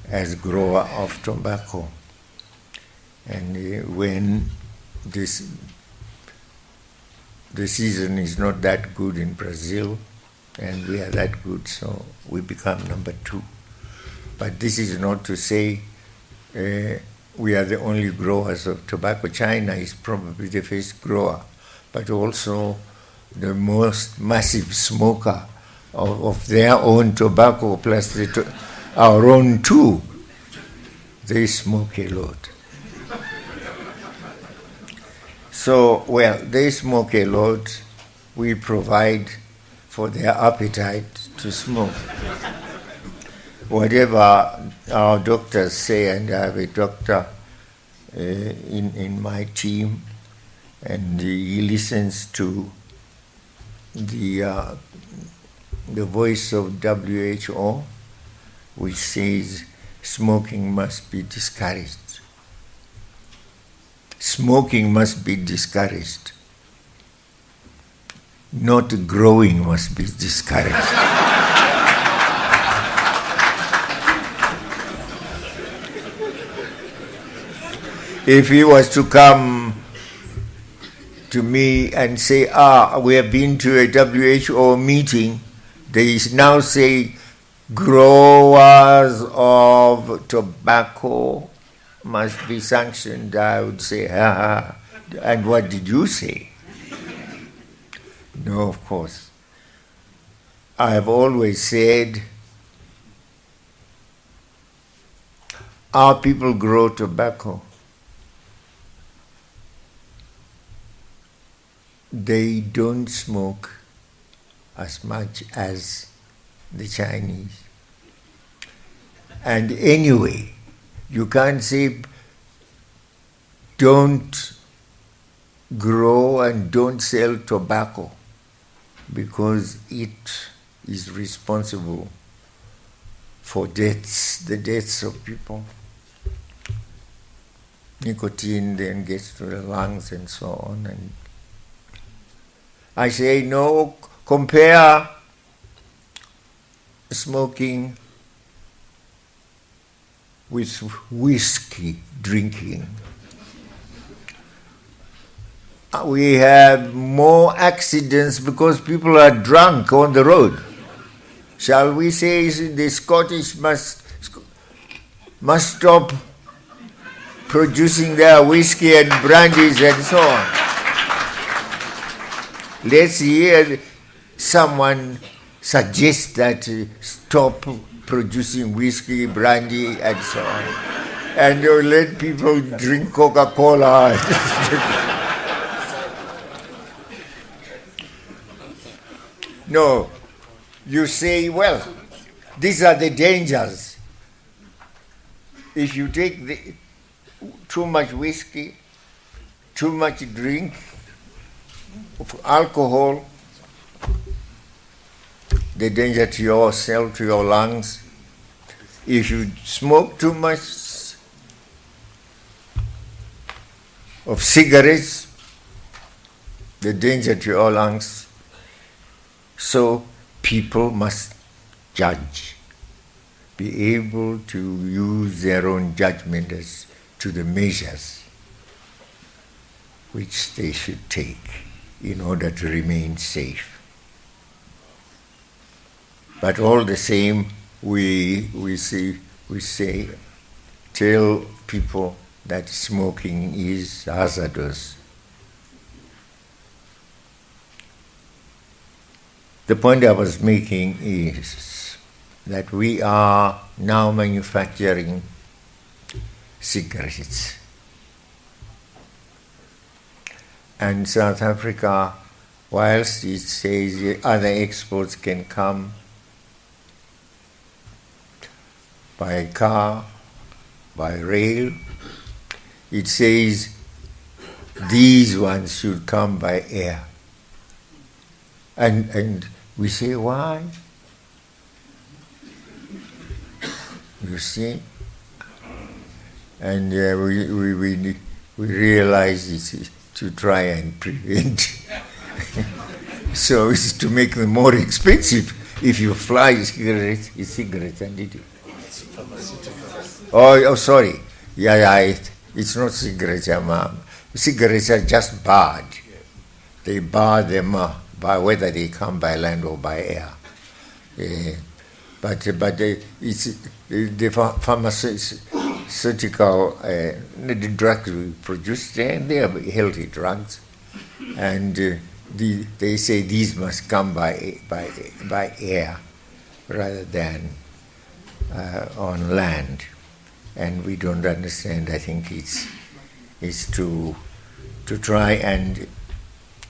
as grower of tobacco. And when the season is not that good in Brazil, and we are that good, so we become number 2. But this is not to say we are the only growers of tobacco. China is probably the first grower, but also the most massive smoker of their own tobacco, plus our own too. They smoke a lot. So, well, they smoke a lot. We provide for their appetite to smoke. Whatever our doctors say, and I have a doctor in my team, and he listens to the voice of WHO, which says smoking must be discouraged. Smoking must be discouraged. Not growing must be discouraged. If he was to come to me and say, we have been to a WHO meeting, they now say growers of tobacco must be sanctioned, I would say, and what did you say? No, of course. I have always said our people grow tobacco. They don't smoke as much as the Chinese. And anyway, you can't say don't grow and don't sell tobacco, because it is responsible for deaths, the deaths of people. Nicotine then gets to the lungs and so on. And I say, no, compare smoking with whiskey drinking. We have more accidents because people are drunk on the road. Shall we say the Scottish must stop producing their whiskey and brandies and so on? Let's hear someone suggest that stop producing whiskey, brandy, and so on, and let people drink Coca-Cola. No, you say, well, these are the dangers. If you take too much whiskey, too much drink of alcohol, the danger to yourself, to your lungs. If you smoke too much of cigarettes, the danger to your lungs. So people must judge. be able to use their own judgment as to the measures which they should take in order to remain safe. But all the same, we say, tell people that smoking is hazardous. The point I was making is that we are now manufacturing cigarettes. And South Africa, whilst it says other exports can come by car, by rail, it says these ones should come by air. And we say, why? You see? And we realize it's to try and prevent. So it's to make them more expensive. If you fly cigarettes and it. Oh, sorry. Yeah, it's not cigarettes. Cigarettes are just barred. They bar them by whether they come by land or by air. But it's the pharmaceutical, the drugs we produce, they are healthy drugs, and they say these must come by air rather than on land, and we don't understand. I think it's to try and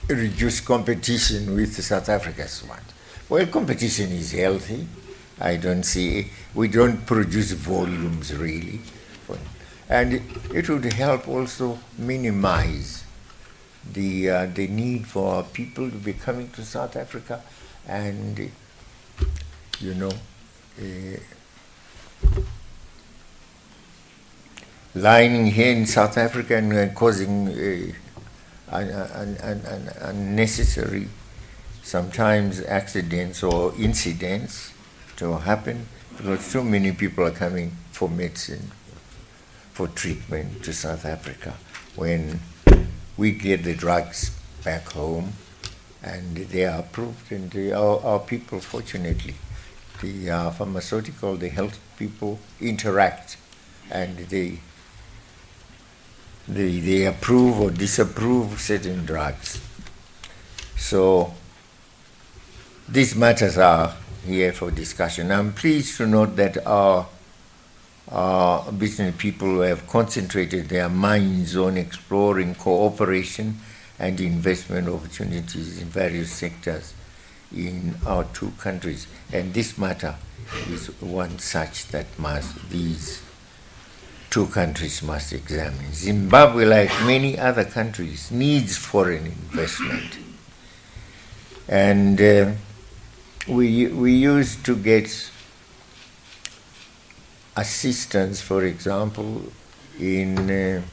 reduce competition with the South Africa's one. Well, competition is healthy. I don't see, we don't produce volumes really. And it would help also minimize the need for people to be coming to South Africa and, lying here in South Africa and causing unnecessary, sometimes accidents or incidents to happen, because so many people are coming for medicine, for treatment to South Africa, when we get the drugs back home and they are approved, and our people, fortunately, the pharmaceutical, the health people interact, and they approve or disapprove certain drugs. So these matters are here for discussion. I'm pleased to note that our business people have concentrated their minds on exploring cooperation and investment opportunities in various sectors in our two countries. And this matter is one such that these two countries must examine. Zimbabwe, like many other countries, needs foreign investment. And we used to get assistance, for example, in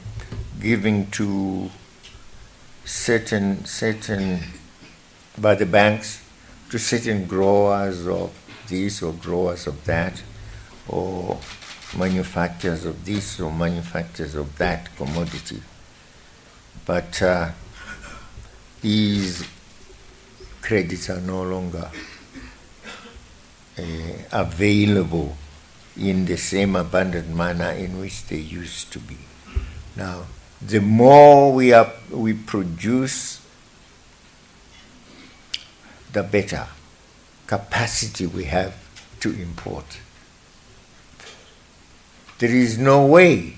giving to certain by the banks to certain growers of this or growers of that, or manufacturers of this or manufacturers of that commodity. But these credits are no longer available in the same abundant manner in which they used to be. Now, the more we produce, the better capacity we have to import. There is no way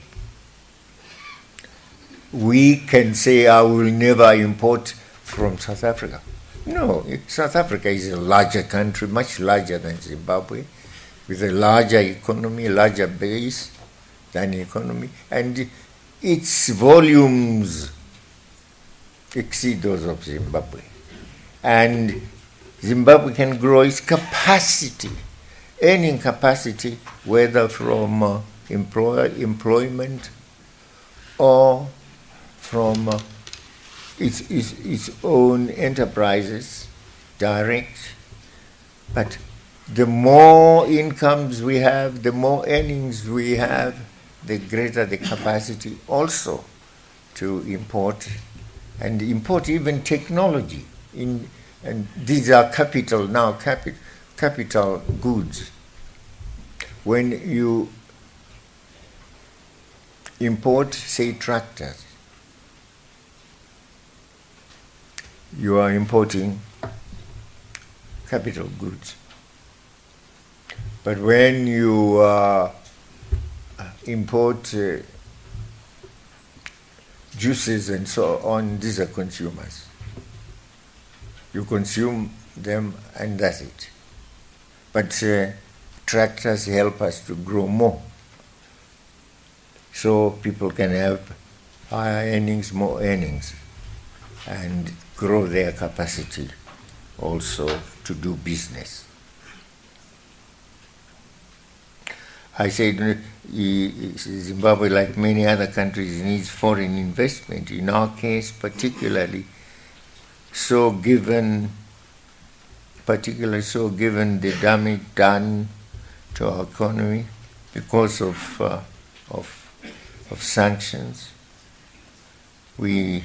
we can say, I will never import from South Africa. No, South Africa is a larger country, much larger than Zimbabwe, with a larger economy, larger base than economy, and its volumes exceed those of Zimbabwe. And Zimbabwe can grow its capacity, earning capacity, whether from employment or from its own enterprises, direct. But the more incomes we have, the more earnings we have, the greater the capacity also to import, and import even technology. And these are capital goods. When you import, say, tractors, you are importing capital goods. But when you import juices and so on, these are consumers. You consume them and that's it. But tractors help us to grow more. So people can have higher earnings, more earnings, and grow their capacity also to do business. I said Zimbabwe, like many other countries, needs foreign investment. In our case, particularly so given the damage done to our economy because of sanctions. We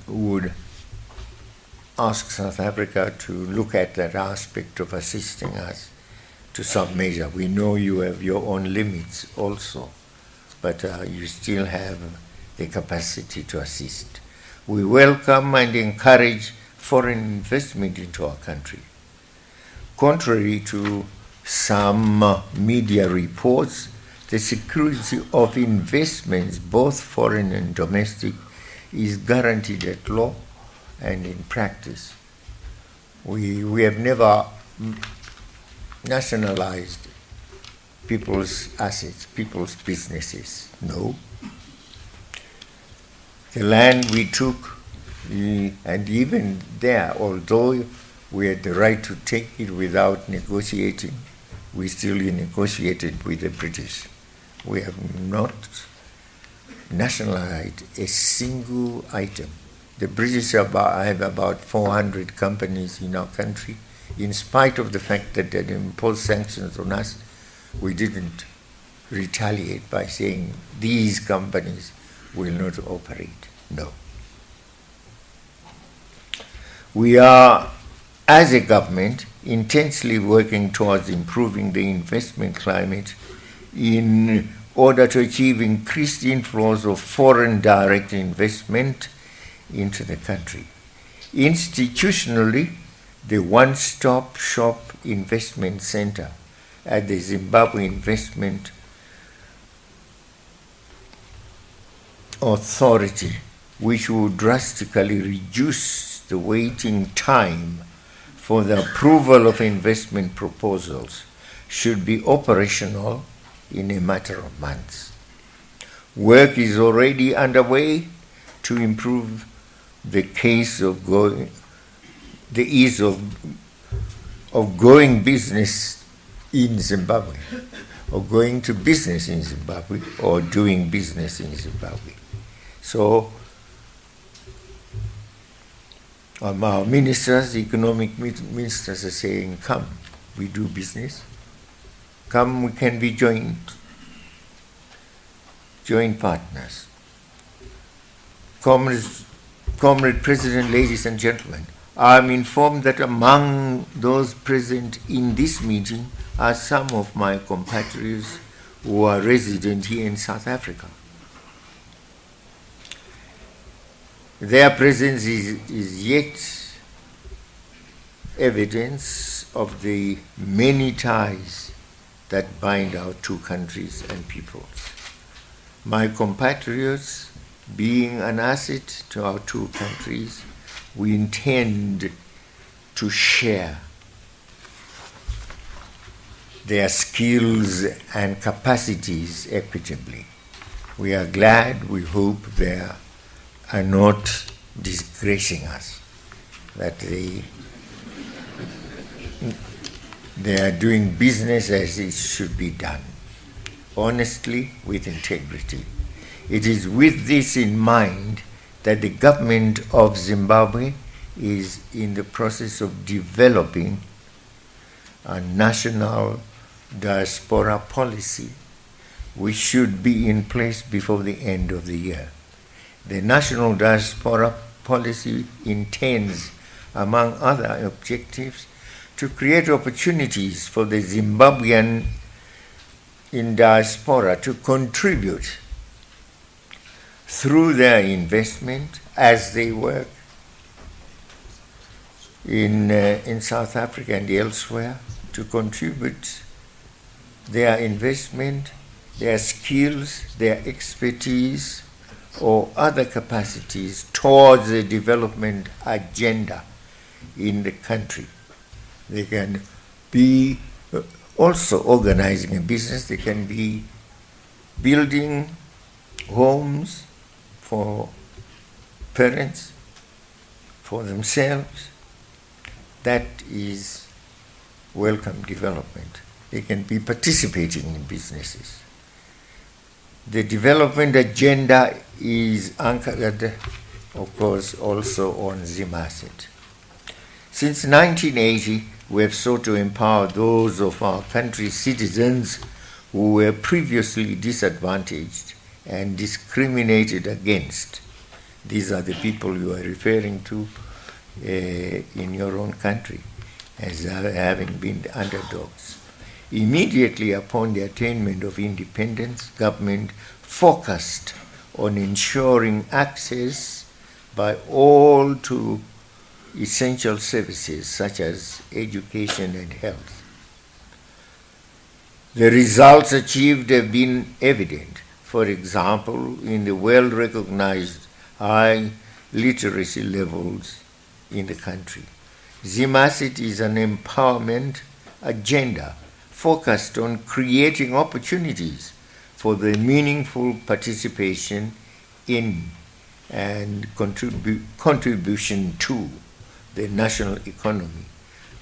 would ask South Africa to look at that aspect of assisting us to some measure. We know you have your own limits also, but you still have the capacity to assist. We welcome and encourage foreign investment into our country. Contrary to some media reports, the security of investments, both foreign and domestic, is guaranteed at law and in practice. We have never nationalized people's assets, people's businesses. No. The land we took, and even there, although we had the right to take it without negotiating, we still negotiated with the British. We have not nationalized a single item. The British have about 400 companies in our country. In spite of the fact that they imposed sanctions on us, we didn't retaliate by saying these companies will not operate. No. We are, as a government, intensely working towards improving the investment climate in order to achieve increased inflows of foreign direct investment into the country. Institutionally, the one-stop shop investment center at the Zimbabwe Investment Authority, which will drastically reduce the waiting time for the approval of investment proposals, should be operational in a matter of months. Work is already underway to improve the ease of going business in Zimbabwe, or going to business in Zimbabwe, or doing business in Zimbabwe. So our ministers, economic ministers, are saying, come, we do business. Come, we can be joint partners. Comrade President, ladies and gentlemen, I am informed that among those present in this meeting are some of my compatriots who are resident here in South Africa. Their presence is yet evidence of the many ties that bind our two countries and peoples. My compatriots, being an asset to our two countries, we intend to share their skills and capacities equitably. We are glad, we hope they are not disgracing us, that they are doing business as it should be done, honestly, with integrity. It is with this in mind that the government of Zimbabwe is in the process of developing a national diaspora policy which should be in place before the end of the year. The national diaspora policy intends, among other objectives, to create opportunities for the Zimbabwean in diaspora to contribute through their investment as they work in South Africa and elsewhere, to contribute their investment, their skills, their expertise, or other capacities towards the development agenda in the country. They can be also organizing a business, they can be building homes for parents, for themselves. That is welcome development. They can be participating in businesses. The development agenda is anchored, of course, also on Zimbabwe. Since 1980, we have sought to empower those of our country's citizens who were previously disadvantaged and discriminated against. These are the people you are referring to in your own country as having been underdogs. Immediately upon the attainment of independence, government focused on ensuring access by all to essential services such as education and health. The results achieved have been evident. For example, in the well-recognized high literacy levels in the country. Zimbabwe is an empowerment agenda focused on creating opportunities for the meaningful participation in and contribution to the national economy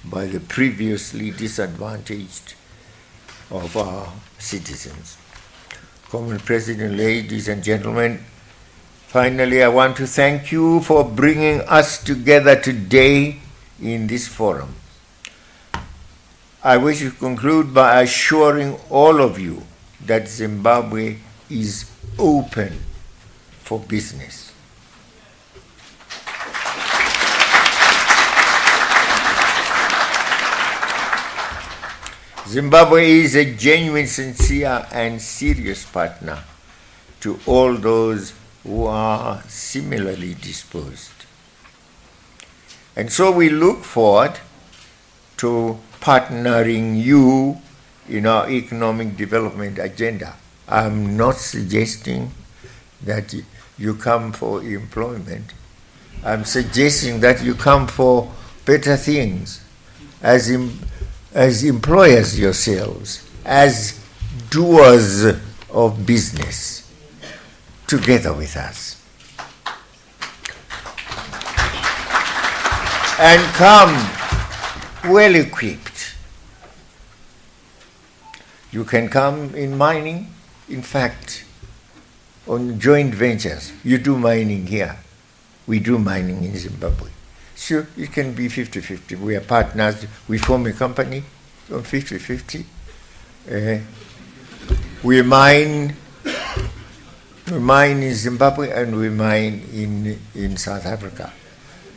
by the previously disadvantaged of our citizens. Common President, ladies and gentlemen, finally I want to thank you for bringing us together today in this forum. I wish to conclude by assuring all of you that Zimbabwe is open for business. Zimbabwe is a genuine, sincere, and serious partner to all those who are similarly disposed. And so we look forward to partnering you in our economic development agenda. I'm not suggesting that you come for employment. I'm suggesting that you come for better things as employers yourselves, as doers of business, together with us. And come well equipped. You can come in mining, in fact, on joint ventures. You do mining here. We do mining in Zimbabwe. So it can be 50-50. We are partners. We form a company on 50-50. We mine in Zimbabwe and we mine in South Africa.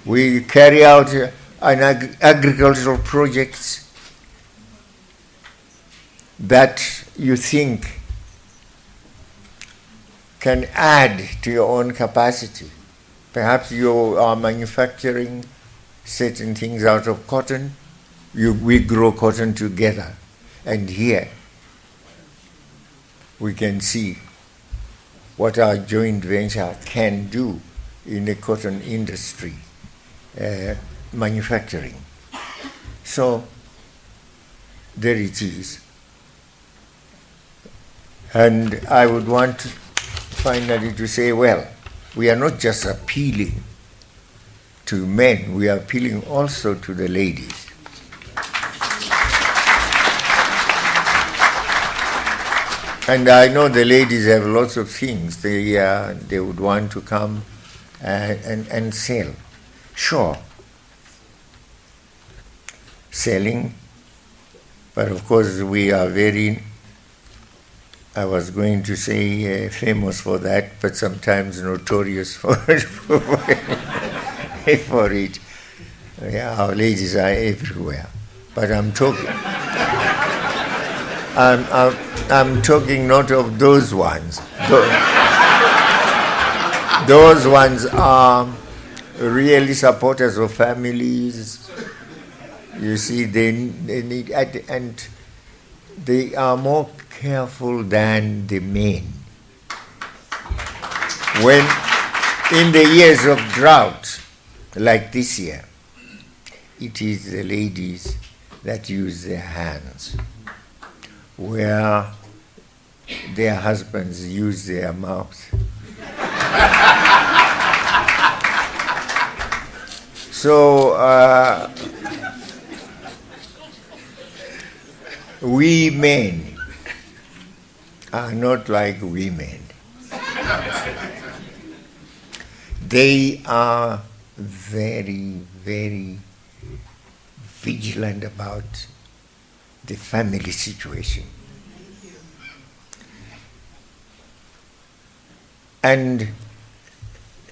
We carry out agricultural projects that you think can add to your own capacity. Perhaps you are manufacturing certain things out of cotton. We grow cotton together. And here we can see what our joint venture can do in the cotton industry, manufacturing. So there it is. And I would want finally to say, well, we are not just appealing to men, we are appealing also to the ladies. And I know the ladies have lots of things they would want to come and sell. Sure, selling But of course, we are very, I was going to say famous for that, but sometimes notorious for for it. Yeah, our ladies are everywhere. But I'm talking, I'm talking not of those ones. Those ones are really supporters of families. You see, they need, and they are more careful than the men. When in the years of drought, like this year, it is the ladies that use their hands, where their husbands use their mouth. So we men are not like women. They are very, very vigilant about the family situation. And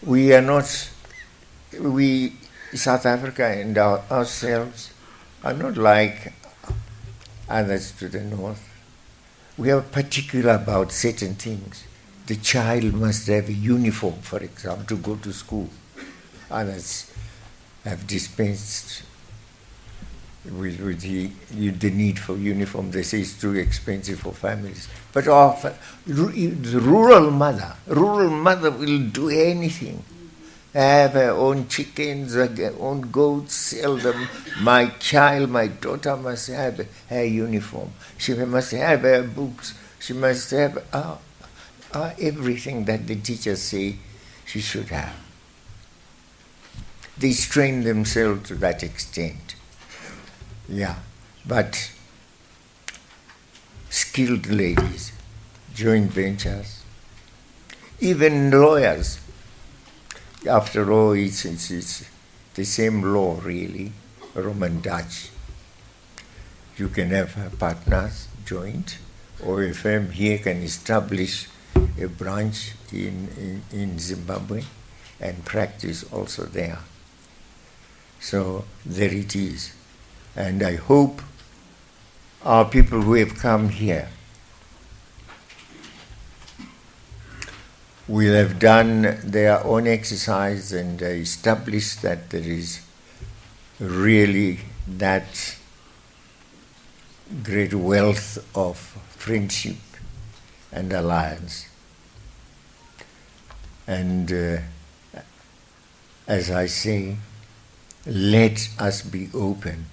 we are not, we, South Africa and ourselves, are not like others to the north. We are particular about certain things. The child must have a uniform, for example, to go to school. Others have dispensed with the need for uniform. They say it's too expensive for families. But the rural mother will do anything. Have her own chickens, her own goats, sell them. My child, my daughter must have her uniform. She must have her books. She must have everything that the teachers say she should have. They strain themselves to that extent. Yeah, but skilled ladies, joint ventures, even lawyers. After all, it's the same law, really, Roman Dutch. You can have partners, joint, or a firm here can establish a branch in Zimbabwe and practice also there. So there it is. And I hope our people who have come here will have done their own exercise and established that there is really that great wealth of friendship and alliance. And as I say, let us be open.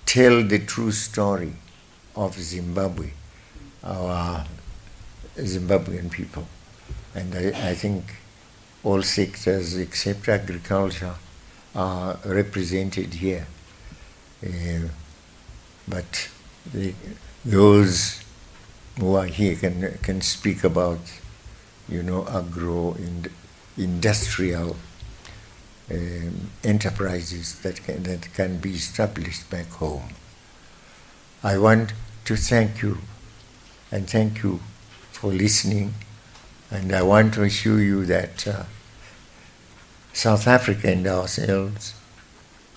Tell the true story of Zimbabwe, our Zimbabwean people. And I think all sectors except agriculture are represented here. But those who are here can speak about, industrial enterprises that can be established back home. I want to thank you, and thank you for listening. And I want to assure you that South Africa and ourselves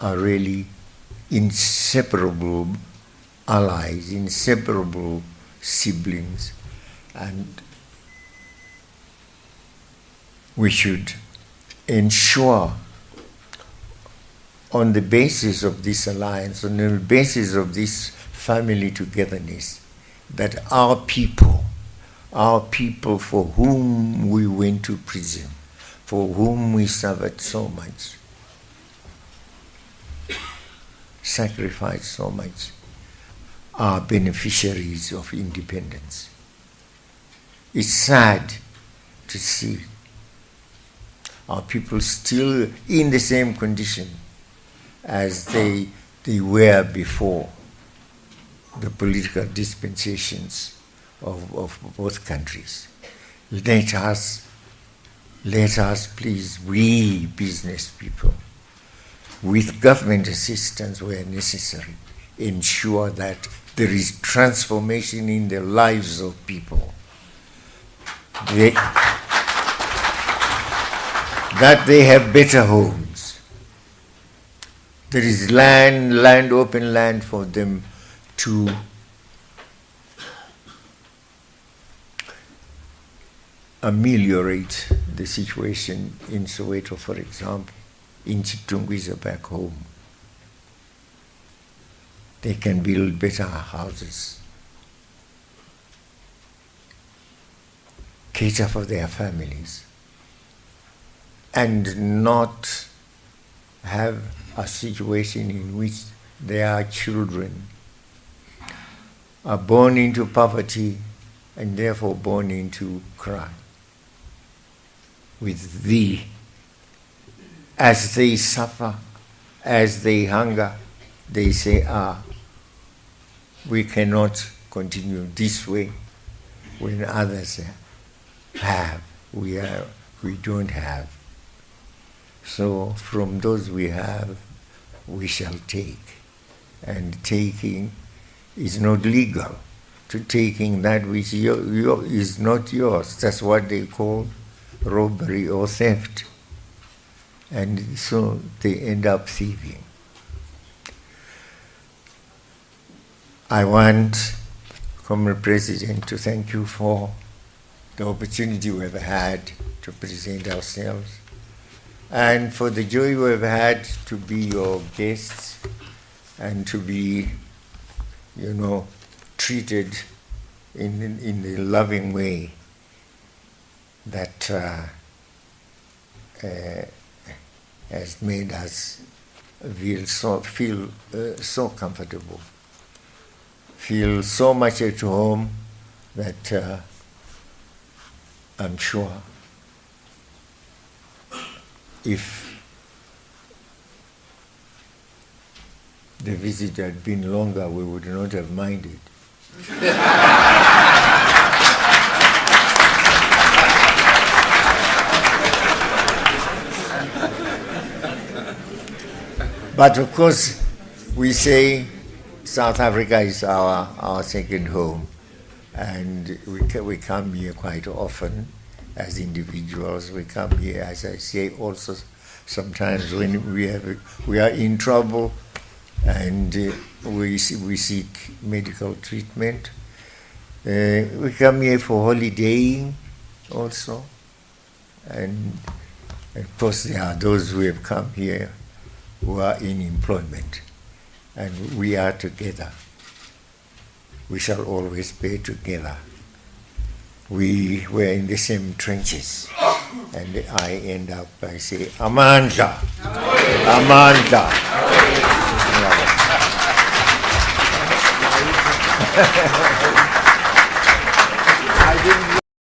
are really inseparable allies, inseparable siblings, and we should ensure on the basis of this alliance, on the basis of this family togetherness, that our people for whom we went to prison, for whom we suffered so much, sacrificed so much, are beneficiaries of independence. It's sad to see our people still in the same condition as they were before the political dispensations of both countries. Let us please, we business people, with government assistance where necessary, ensure that there is transformation in the lives of people. That they have better homes. There is open land for them to ameliorate the situation in Soweto, for example. In Chitungwiza back home. They can build better houses, cater for their families, and not have a situation in which their children are born into poverty and therefore born into crime. With thee, as they suffer, as they hunger, they say, we cannot continue this way when others have, we don't have. So from those we have, we shall take. And taking is not legal. To taking that which is not yours, that's what they call robbery or theft. And so they end up thieving. I want, Comrade President, to thank you for the opportunity we've had to present ourselves and for the joy we've had to be your guests and to be, treated in the loving way that has made us feel so comfortable, feel so much at home that I'm sure if the visit had been longer, we would not have minded. But of course, we say South Africa is our second home, and we come here quite often as individuals. We come here, as I say, also sometimes when we are in trouble and we seek medical treatment. We come here for holidaying also, and of course there are those who have come here who are in employment, and we are together. We shall always be together. We were in the same trenches, and I end up by saying, Amandla, Amandla. I didn't